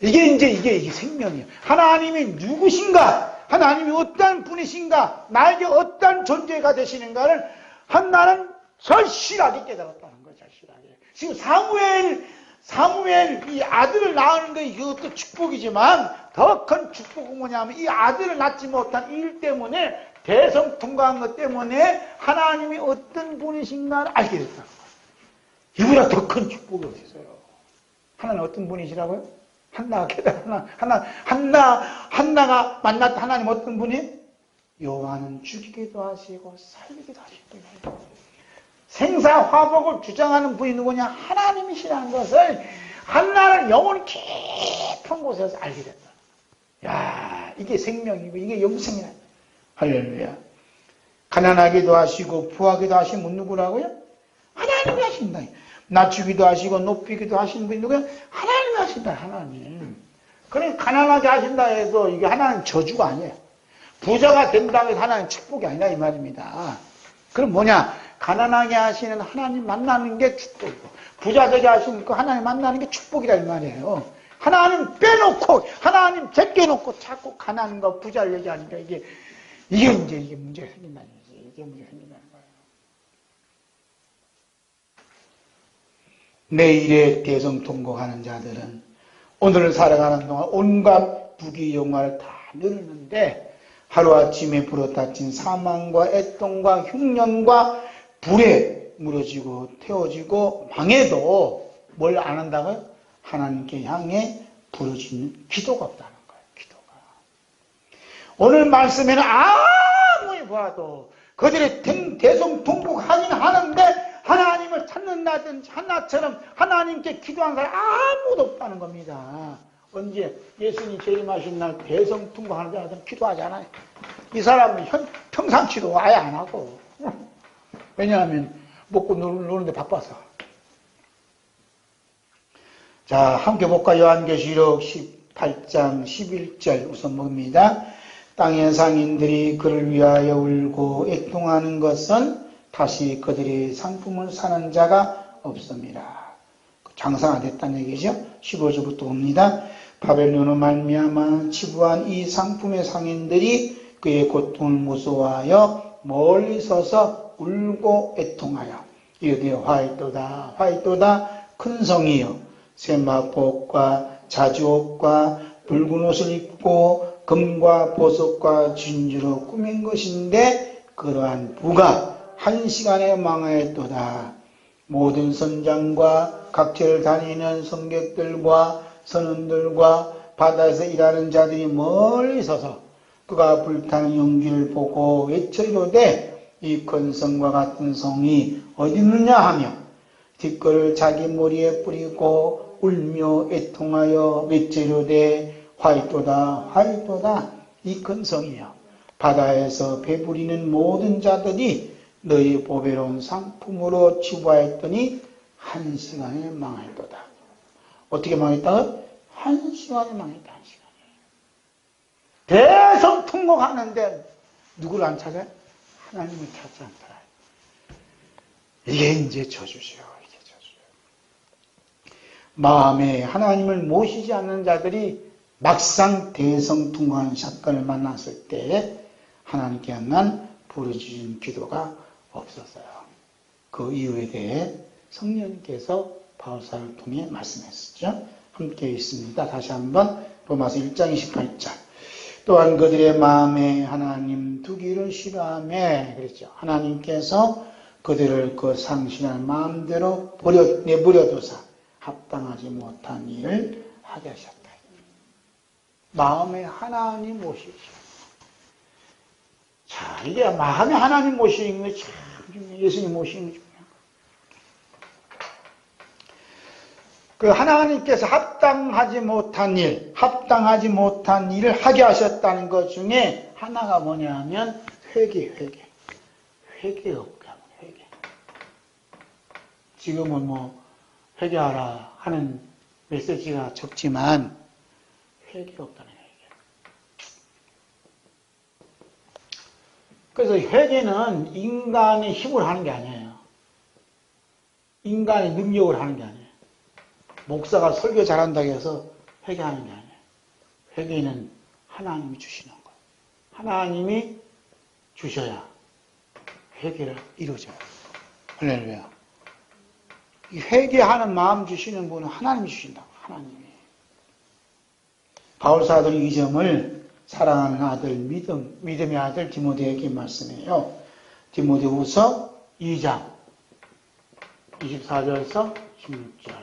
이게 생명이에요. 하나님이 누구신가, 하나님이 어떤 분이신가, 나에게 어떤 존재가 되시는가를 한나는 절실하게 깨달았다는 거예요. 절실하게. 지금 사무엘 이 아들을 낳는 거 이것도 축복이지만 더 큰 축복은 뭐냐면 이 아들을 낳지 못한 일 때문에 대성통곡한 것 때문에 하나님이 어떤 분이신가를 알게 됐다는 거예요. 이보다 더 큰 축복이 어디 있어요? 하나님 어떤 분이시라고요? 한나가 만났던 하나님 어떤 분이? 여호와는 죽이기도 하시고 살리기도 하시고 생사화복을 주장하는 분이 누구냐? 하나님이시라는 것을 한나는 영혼 깊은 곳에서 알게 됐다. 야, 이게 생명이고 이게 영생이야. 할렐루야. 가난하기도 하시고 부하기도 하신 분 누구라고요? 하나님이 하신다. 낮추기도 하시고 높이기도 하시는 분이 누구야? 하나님이 하신다. 하나님. 그러니까 가난하게 하신다 해도 이게 하나님 저주가 아니에요. 부자가 된다고 해서 하나님 축복이 아니라 이 말입니다. 그럼 뭐냐? 가난하게 하시는 하나님 만나는 게 축복이고 부자 되게 하시는 그 하나님 만나는 게 축복이라 이 말이에요. 하나님 빼놓고 하나님 제껴놓고 자꾸 가난과 부자를 얘기하니까 이게 문제가 생긴다는 거지. 이게 문제가 생긴다는 거예요. 내일의 대성통곡하는 자들은 오늘을 살아가는 동안 온갖 부귀영화를 다 누리는데 하루아침에 불어닥친 사망과 애통과 흉년과 불에 무너지고 태워지고 망해도 뭘 안 한다고요? 하나님께 향해 부르짖는 기도가 없다는 거예요. 기도가. 오늘 말씀에는 아무리 봐도 그들이 대성통곡하긴 하는데 하나님을 찾는다든지 한나처럼 하나님께 기도한 사람 아무도 없다는 겁니다. 언제 예수님 재림하신 날 대성통곡하는 자들은 기도하지 않아요. 이 사람은 평상시도 아예 안 하고. 왜냐하면 먹고 노는데 바빠서. 자, 함께 볼까? 요한계시록 18장 11절 우선 봅니다. 땅의 상인들이 그를 위하여 울고 애통하는 것은 다시 그들의 상품을 사는 자가 없습니다. 장사가 됐다는 얘기죠. 15절부터 봅니다. 바벨론으로 말미암아 치부한 이 상품의 상인들이 그의 고통을 무서워하여 멀리 서서 울고 애통하여 이르되 화이토다 큰 성이여 세마포옷과 자주옷과 붉은 옷을 입고 금과 보석과 진주로 꾸민 것인데 그러한 부가 한 시간에 망하였도다. 모든 선장과 각처를 다니는 성객들과 선원들과 바다에서 일하는 자들이 멀리 서서 그가 불타는 연기를 보고 외쳐이르되 이 큰 성과 같은 성이 어디 있느냐 하며 뒷걸을 자기 머리에 뿌리고 울며 애통하여 외쳐이르되 화이토다 이 큰 성이여 바다에서 배부리는 모든 자들이 너희 보배로운 상품으로 치부하였더니 한 시간에 망하였도다. 어떻게 망했다? 한 시간에 망했다. 한 시간에. 대성통곡하는데 누구를 안 찾아요? 하나님을 찾지 않더라. 이게 이제 저주죠. 이게 저주죠. 마음에 하나님을 모시지 않는 자들이 막상 대성통곡하는 사건을 만났을 때 하나님께 향한 부르짖은 기도가 없었어요. 그 이유에 대해 성령님께서 바울사를 통해 말씀했었죠. 함께 있습니다. 다시 한번 로마서 1장 28절. 또한 그들의 마음에 하나님 두기를 싫어하며 그랬죠. 하나님께서 그들을 그 상실한 마음대로 내버려두사 합당하지 못한 일을 하게 하셨다. 마음에 하나님 모시죠. 자, 이게 마음에 하나님 모시는 게 참 중요해요. 예수님 모시는 게 중요해요. 그 하나님께서 합당하지 못한 일을 하게 하셨다는 것 중에 하나가 뭐냐면 회개. 회개가 없게 하면 회개. 지금은 뭐 회개하라 하는 메시지가 적지만 회개가 없다는 회개. 그래서 회개는 인간의 힘으로 하는 게 아니에요. 인간의 능력으로 하는 게 아니에요. 목사가 설교 잘한다고 해서 회개하는 게 아니에요. 회개는 하나님이 주시는 거예요. 하나님이 주셔야 회개를 이루어져요. 할렐루야. 이 회개하는 마음 주시는 분은 하나님이 주신다고. 하나님이. 바울사도 이 점을 사랑하는 아들, 믿음의 아들 디모데에게 말씀해요. 디모데후서 2장 24절에서 16절.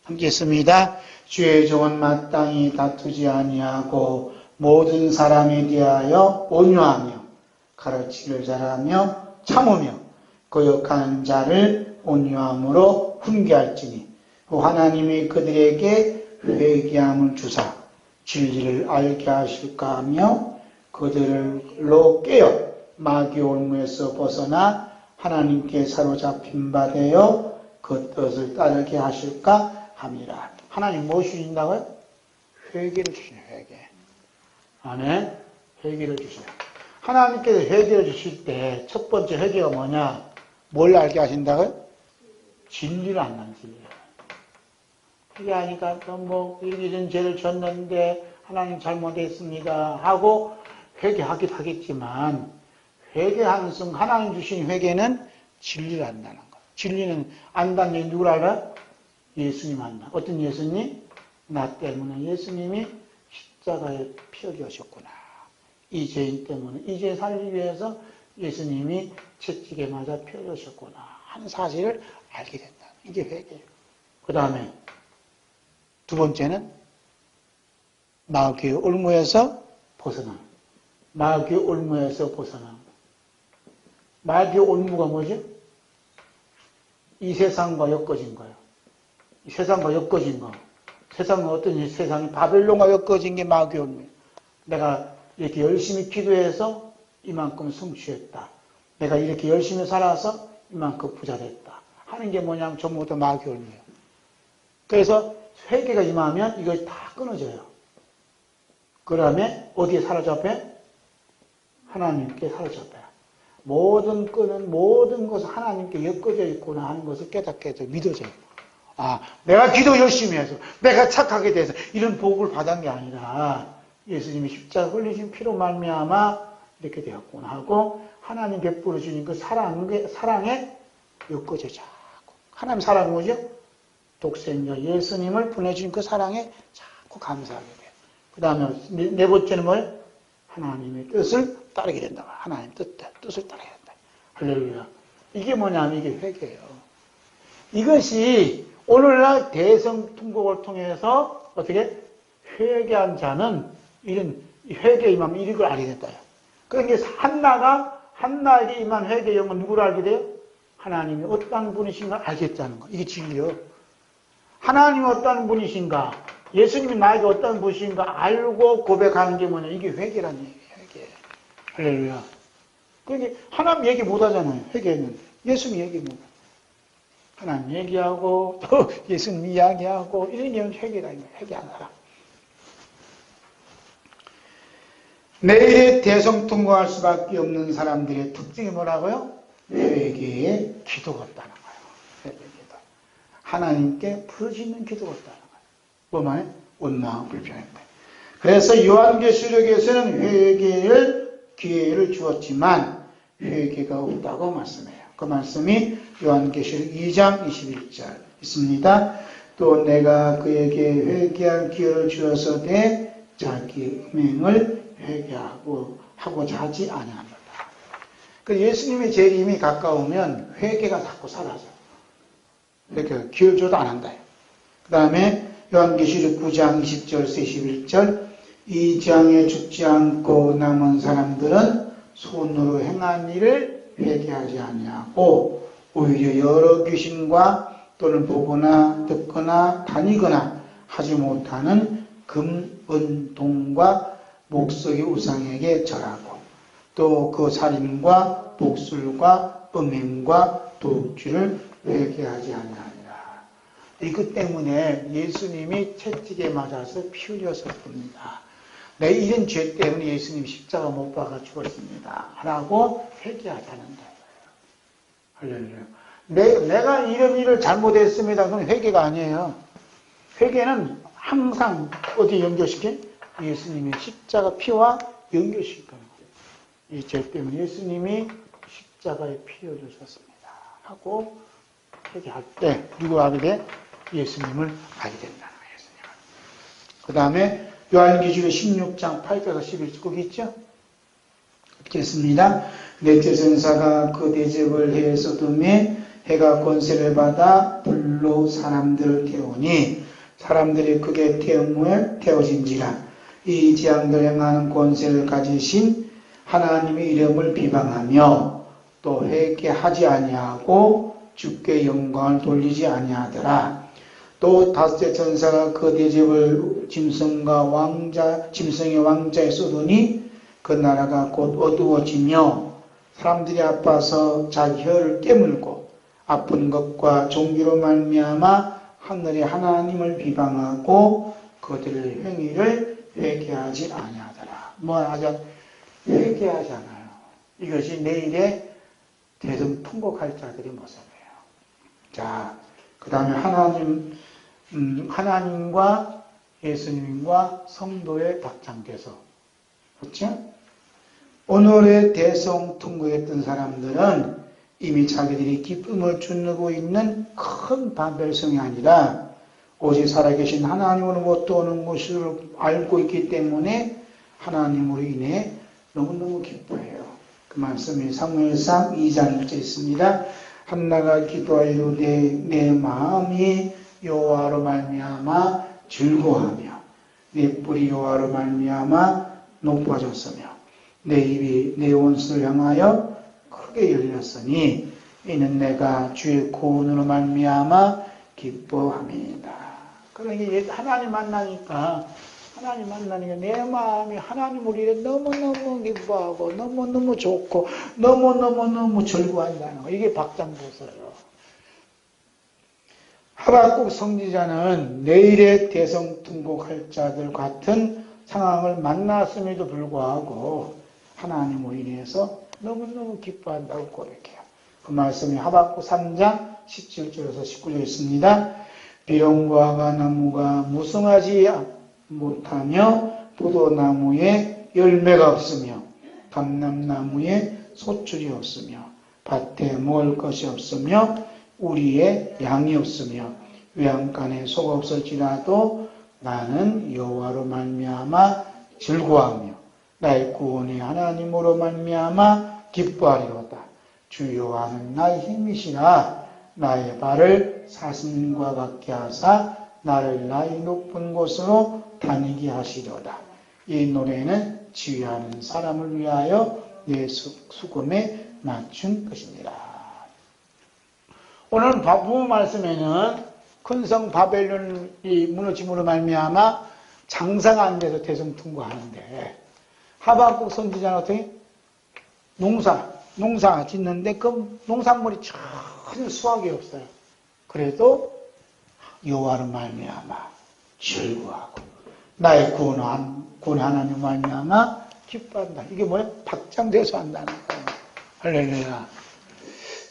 함께 있습니다. 주의 종은 마땅히 다투지 아니하고 모든 사람에 대하여 온유하며 가르치기를 잘하며 참으며 거역하는 자를 온유함으로 훈계할지니 하나님이 그들에게 회개함을 주사 진리를 알게 하실까 하며 그들로 깨어 마귀 올무에서 벗어나 하나님께 사로잡힌 바 되어 그 뜻을 따르게 하실까 합니다. 하나님 뭐 주신다고요? 회개를 주시네요. 회개. 아멘. 회개를 주시네요. 하나님께서 회개를 주실 때 첫 번째 회개가 뭐냐? 뭘 알게 하신다고요? 진리를 안다는 진리예요. 회개하니까 뭐 이런 죄를 졌는데 하나님 잘못했습니다 하고 회개하기도 하겠지만 회개하는 순간 하나님 주신 회개는 진리를 안다는 거예요. 진리는 안다는 게 누구를 알아요? 예수님 안다. 어떤 예수님? 나 때문에 예수님이 십자가에 피 흘리셨구나. 이 죄인 때문에 이 죄 살리기 위해서 예수님이 채찍에 맞아 피 흘리셨구나 하는 사실을 알게 된다. 이게 회개예요. 그 다음에 두 번째는 마귀의 올무에서 벗어남. 마귀의 올무에서 벗어남. 마귀의 올무가 뭐지? 이 세상과 엮어진 거예요. 이 세상과 엮어진 거. 세상은 어떤 세상이 바벨론과 엮어진 게 마귀의 올무예요. 내가 이렇게 열심히 기도해서 이만큼 성취했다. 내가 이렇게 열심히 살아서 이만큼 부자 됐다. 하는 게 뭐냐면 전부 다 마귀의 올무예요. 그래서 회개가 임하면 이것이 다 끊어져요. 그 다음에 어디에 사로잡혀? 하나님께 사로잡혀요. 모든 끈은 모든 것은 하나님께 엮어져 있구나 하는 것을 깨닫게 돼서 믿어져요. 아, 내가 기도 열심히 해서 내가 착하게 돼서 이런 복을 받은 게 아니라 예수님이 십자가 흘리신 피로 말미암아 이렇게 되었구나 하고 하나님 베풀어 주신 그 사랑에 엮어져 자꾸. 하나님 사랑은 뭐죠? 독생자 예수님을 보내주신 그 사랑에 자꾸 감사하게 돼요. 그 다음에 네 번째는 뭐예요? 하나님의 뜻을 따르게 된다. 하나님의 뜻을 따르게 된다. 할렐루야. 이게 뭐냐면 이게 회개예요. 이것이 오늘날 대성통곡을 통해서 어떻게 회개한 자는 이런 회개에 임하면 이걸 알게 된다. 그러니까 한나에게 임한 회개의 영은 누구를 알게 돼요? 하나님이 어떤 분이신가 알겠다는 거. 이게 진리요. 하나님이 어떤 분이신가, 예수님이 나에게 어떤 분이신가 알고 고백하는 게 뭐냐. 이게 회개라는 얘기예요. 회개. 할렐루야. 그러니까 하나님 얘기 못 하잖아요. 회개했는데. 예수님 얘기 못 하잖아요. 하나님 얘기하고 또 예수님 이야기하고 이런 게 회개다. 회개하는 사람. 내일에 대성통곡할 수밖에 없는 사람들의 특징이 뭐라고요? 회개에 기도가 없다는 거예요. 회개의 기도. 하나님께 부르짖는 기도가 없다는 거예요. 뭐만 해? 원망 불평입니다. 그래서 요한계시록에서는 회개를 기회를 주었지만 회개가 없다고 말씀해요. 그 말씀이 요한계시록 2장 21절 있습니다. 또 내가 그에게 회개할 기회를 주었으되 자기 음행을 회개하고자 하지 아니하노라. 그 예수님의 재림이 가까우면 회개가 자꾸 사라져요. 이렇게 기회를 줘도 안 한다. 그 다음에 요한계시록 9장 20절에서 21절 이 재앙에 죽지 않고 남은 사람들은 손으로 행한 일을 회개하지 아니하고 오히려 여러 귀신과 또는 보거나 듣거나 다니거나 하지 못하는 금, 은, 동과 목석의 우상에게 절하고 또 그 살인과 복술과 음행과 도둑질을 회개하지 아니하니라. 이것 때문에 예수님이 채찍에 맞아서 피 흘렸었습니다. 내 이런 죄 때문에 예수님 십자가 못 박아 죽었습니다. 라고 회개하자는 거예요. 할렐루야. 내가 이런 일을 잘못했습니다. 그건 회개가 아니에요. 회개는 항상 어디 연결시켜? 예수님의 십자가 피와 연결시킬 거예요. 이 죄 때문에 예수님이 십자가에 피 흘리셨습니다. 하고 회개할 때 누구 하게 돼? 예수님을 알게 된다는 거예요. 예수님을. 그 다음에 요한계시록 16장 8절에서 11절 거기 있죠? 읽겠습니다. 넷째 전사가 그 대접을 해 소돔에 해가 권세를 받아 불로 사람들을 태우니 사람들이 크게 태워진지라. 이 재앙들 행하는 권세를 가지신 하나님의 이름을 비방하며 또 회개하지 아니하고 주께 영광을 돌리지 아니하더라. 또 다섯째 천사가 그 대접을 짐승의 왕자에 쏟으니 그 나라가 곧 어두워지며 사람들이 아파서 자기 혀를 깨물고 아픈 것과 종기로 말미암아 하늘의 하나님을 비방하고 그들의 행위를 회개하지 아니하더라. 뭐 하자? 회개하잖아요. 이것이 내일의 대성통곡할 자들의 모습이에요. 자, 그 다음에 하나님과 예수님과 성도의 박장대소. 그렇죠? 오늘의 대성통곡했던 사람들은 이미 자기들이 기쁨을 주누고 있는 큰 바벨성이 아니라 오직 살아계신 하나님으로부터 오는 것을 알고 있기 때문에 하나님으로 인해 너무너무 기뻐해요. 그 말씀이 사무엘상 2장 1절 있습니다. 한나가 기도하이로되 내 마음이 여호와로 말미암아 즐거워하며 내 뿔이 여호와로 말미암아 높아졌으며 내 입이 내 원수를 향하여 크게 열렸으니 이는 내가 주의 구원으로 말미암아 기뻐함이다. 그러니까 하나님 만나니까 내 마음이 하나님을 이래 너무너무 기뻐하고 너무너무 좋고 너무너무 즐거워한다는 거. 이게 박장대소예요. 하박국 선지자는 내일의 대성통곡할 자들 같은 상황을 만났음에도 불구하고 하나님을 인해서 너무너무 기뻐한다고 고백해요. 그 말씀이 하박국 3장 17절에서 19절 있습니다. 비록 무화과 나무가 무성하지 못하며 포도나무에 열매가 없으며 감람나무에 소출이 없으며 밭에 먹을 것이 없으며 우리의 양이 없으며 외양간에 소가 없을지라도 나는 여호와로 말미암아 즐거워하며 나의 구원의 하나님으로 말미암아 기뻐하리로다. 주 여호와는 나의 힘이시라. 나의 발을 사슴과 같게 하사 나를 나의 높은 곳으로 다니게 하시려다. 이 노래는 지휘하는 사람을 위하여 내 수금에 맞춘 것입니다. 오늘 부모 말씀에는 큰 성 바벨론이 무너짐으로 말미암아 장사가 안 돼서 대성통곡하는데 하박국 선지자는 어떻게? 농사 짓는데 그 농산물이 전혀 수확이 없어요. 그래도 여호와로 말미암아 즐거워하고 나의 구원 하나님 말미암아 기뻐한다. 이게 뭐야? 박장대소 한다는 거예요. 할렐루야.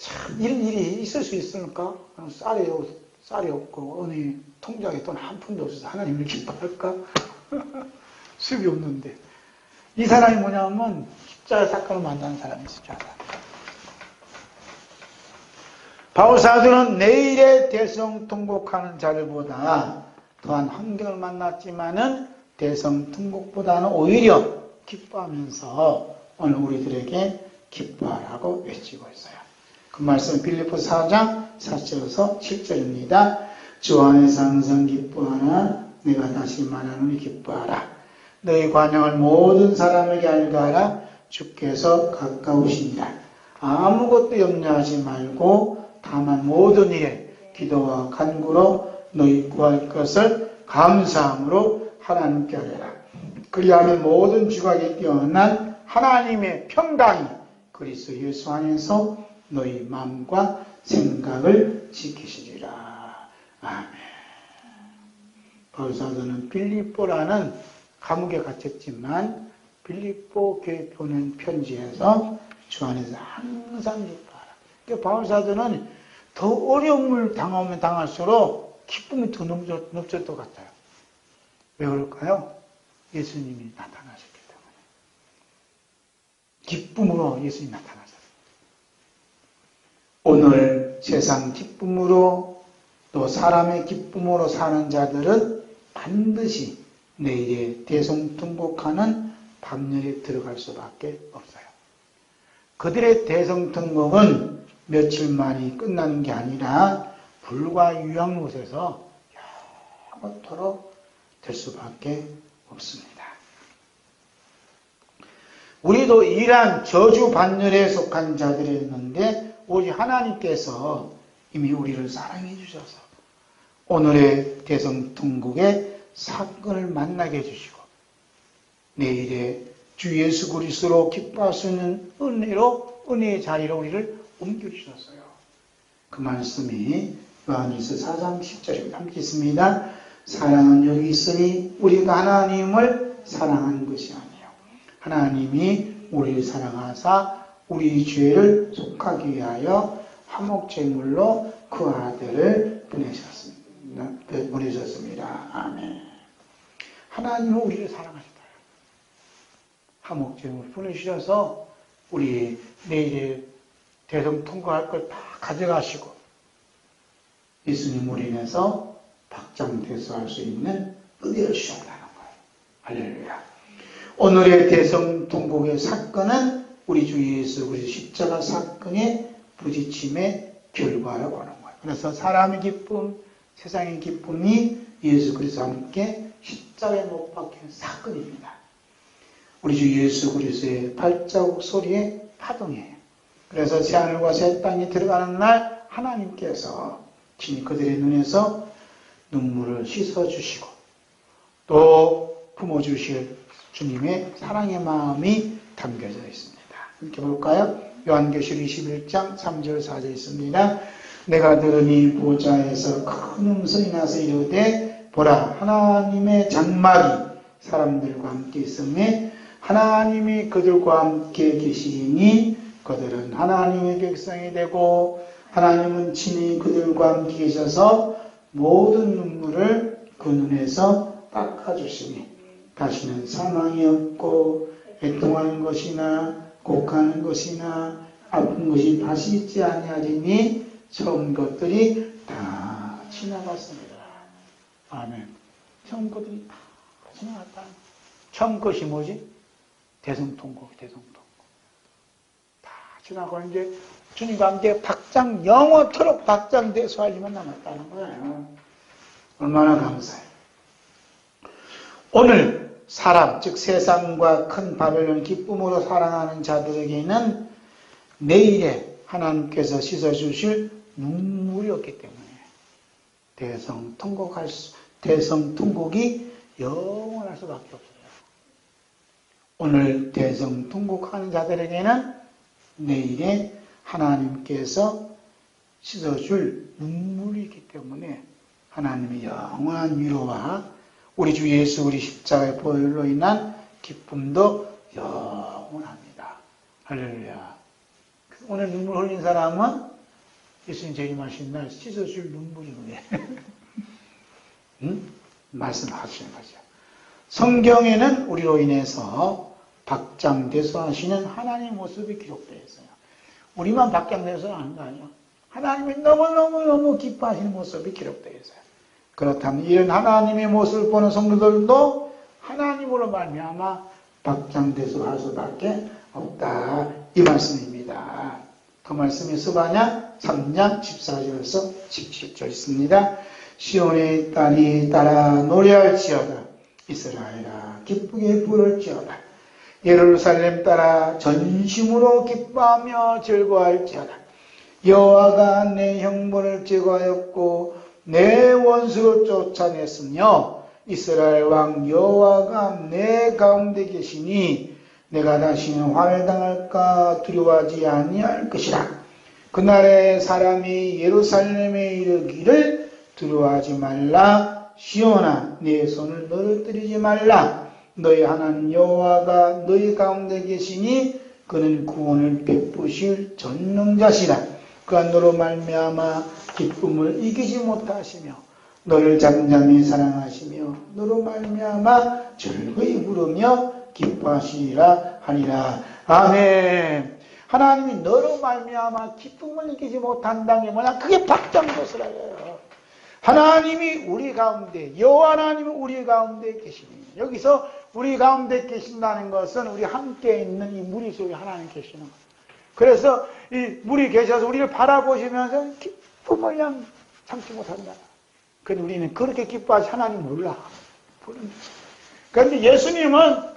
참 이런 일이 있을 수 있을까? 쌀이 없고 어느 통장에 돈 한 푼도 없어서 하나님을 기뻐할까? 수입이 없는데 이 사람이 뭐냐면 십자가 사건을 만난 사람이 있었잖아. 바울 사도는 내일의 대성통곡하는 자들보다 더한 환경을 만났지만은 대성통곡보다는 오히려 기뻐하면서 오늘 우리들에게 기뻐하라고 외치고 있어요. 그 말씀은 빌립보서 4장 4절에서 7절입니다. 주 안에서 항상 기뻐하나 내가 다시 말하노니 기뻐하라. 너희 관영을 모든 사람에게 알가하라. 주께서 가까우시니라. 아무것도 염려하지 말고 다만 모든 일에 기도와 간구로 너희 구할 것을 감사함으로 하나님께 아뢰라. 그리하면 모든 지각에 뛰어난 하나님의 평강이 그리스도 예수 안에서 너희 마음과 생각을 지키시리라. 아멘. 바울사도는 빌립보라는 감옥에 갇혔지만 빌립보 교회 보낸 편지에서 주 안에서 항상 기뻐하라. 그러니까 바울사도는 더 어려움을 당하면 당할수록 기쁨이 더 넘칠 것 같아요. 왜 그럴까요? 예수님이 나타나셨기 때문에. 기쁨으로 예수님이 나타나셨어요. 오늘 세상 기쁨으로 또 사람의 기쁨으로 사는 자들은 반드시 내일에 대성통곡하는 밤열에 들어갈 수밖에 없어요. 그들의 대성통곡은 며칠 만이 끝나는 게 아니라 불과 유황못에서 영원토록 될 수밖에 없습니다. 우리도 이러한 저주 반열에 속한 자들이었는데 오직 하나님께서 이미 우리를 사랑해 주셔서 오늘의 대성통곡의 사건을 만나게 해주시고 내일의 주 예수 그리스도로 기뻐할 수 있는 은혜의 자리로 우리를 옮겨주셨어요. 그 말씀이 요한일서 4장 10절입니다. 함께 있습니다. 사랑은 여기 있으니 우리가 하나님을 사랑한 것이 아니요 하나님이 우리를 사랑하사 우리 죄를 속하기 위하여 화목제물로 그 아들을 보내셨습니다. 아멘. 하나님은 우리를 사랑하셨다. 화목제물 보내주셔서 우리 내일에 대성통곡할 걸 다 가져가시고 예수님으로 인해서 박장대소할 수 있는 은혜를 주셨다는 거예요. 할렐루야. 오늘의 대성통곡의 사건은 우리 주 예수 그리스도 십자가 사건의 부딪힘의 결과라고 하는 거예요. 그래서 사람의 기쁨, 세상의 기쁨이 예수 그리스도와 함께 십자가에 못 박힌 사건입니다. 우리 주 예수 그리스도의 발자국 소리의 파동이에요. 그래서 새하늘과 새 땅이 들어가는 날 하나님께서 친히 그들의 눈에서 눈물을 씻어주시고 또 품어주실 주님의 사랑의 마음이 담겨져 있습니다. 함께 볼까요? 요한계시록 21장 3절 4절 있습니다. 내가 들으니 보좌에서 큰 음성이 나서 이르되 보라 하나님의 장막이 사람들과 함께 있음에 하나님이 그들과 함께 계시니 그들은 하나님의 백성이 되고 하나님은 친히 그들과 함께 계셔서 모든 눈물을 그 눈에서 닦아주시니 다시는 사망이 없고 애통하는 것이나 곡하는 것이나 아픈 것이 다시 있지 아니하리니 처음 것들이 다 지나갔습니다. 아멘. 처음 것들이 다 지나갔다. 처음 것이 뭐지? 대성통곡. 다 지나고 이제 주님과 함께 영원토록 박장대소할 일만 남았다는 거예요. 얼마나 감사해요. 오늘 사람, 즉 세상과 큰 바벨론 기쁨으로 사랑하는 자들에게는 내일에 하나님께서 씻어주실 눈물이 없기 때문에 대성통곡이 영원할 수밖에 없어요. 오늘 대성통곡하는 자들에게는 내일에 하나님께서 씻어줄 눈물이 있기 때문에 하나님의 영원한 위로와 우리 주 예수 우리 십자가의 보혈로 인한 기쁨도 영원합니다. 할렐루야. 오늘 눈물 흘린 사람은 예수님 재림하신 날 씻어줄 눈물이 오네. 응? 말씀하시는 거죠. 성경에는 우리로 인해서 박장대소하시는 하나님의 모습이 기록되어 있어요. 우리만 박장대소하는 거 아니에요. 하나님이 너무너무 기뻐하시는 모습이 기록되어 있어요. 그렇다면 이런 하나님의 모습을 보는 성도들도 하나님으로 말미암아 박장대소할 수밖에 없다. 이 말씀입니다. 그 말씀이 스바냐 3장 14절에서 17절 있습니다. 시온의 딸이 따라 노래할지어다. 이스라엘아 기쁘게 부를지어다. 예루살렘 따라 전심으로 기뻐하며 즐거워할지어다. 여호와가 내 형벌을 제거하였고 내 원수를 쫓아냈으며 이스라엘 왕 여호와가 내 가운데 계시니 내가 다시는 화를 당할까 두려워하지 아니할 것이라. 그날에 사람이 예루살렘에 이르기를 두려워하지 말라. 시온아 내 손을 떨어뜨리지 말라. 너희 하나님 여호와가 너희 가운데 계시니 그는 구원을 베푸실 전능자시라. 그가 너로 말미암아 기쁨을 이기지 못하시며 너를 잠잠히 사랑하시며 너로 말미암아 즐거이 부르며 기뻐하시리라 하니라. 아멘. 하나님이 너로 말미암아 기쁨을 이기지 못한다는 게 뭐냐? 그게 박장도서라요. 하나님이 우리 가운데, 여호와 하나님이 우리 가운데 계시니, 여기서 우리 가운데 계신다는 것은 우리 함께 있는 이 무리 속에 하나님 계시는 거예요. 그래서 이 물이 계셔서 우리를 바라보시면서 기쁨을 그냥 참지 못한다. 그런데 우리는 그렇게 기뻐하지 하나님 몰라. 그런데 예수님은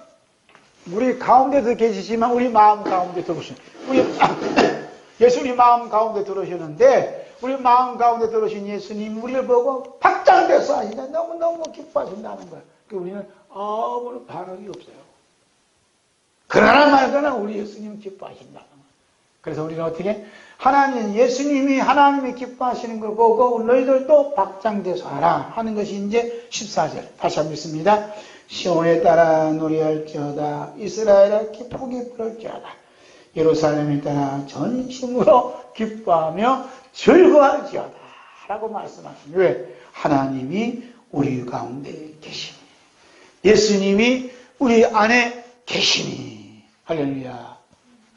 우리 가운데도 계시지만 우리 마음 가운데 들어오시는 예수님 마음 가운데 들어오시는데 우리 마음 가운데 들어오신 예수님 우리를 보고 박장대소 하시다. 너무너무 기뻐하신다는 거예요. 우리는 아무런 반응이 없어요. 그러나 말거나 우리 예수님 기뻐하신다는 거예요. 그래서 우리는 어떻게? 하나님, 예수님이 하나님이 기뻐하시는 걸 보고 너희들도 박장대소하라 하는 것이 이제 14절. 다시 한번 읽습니다. 시온에 따라 노래할지어다. 이스라엘아 기쁘게 부를지어다. 예루살렘에 따라 전심으로 기뻐하며 즐거워할지어다. 라고 말씀하십니다. 왜? 하나님이 우리 가운데 계시니. 예수님이 우리 안에 계시니. 할렐루야.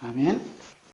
아멘.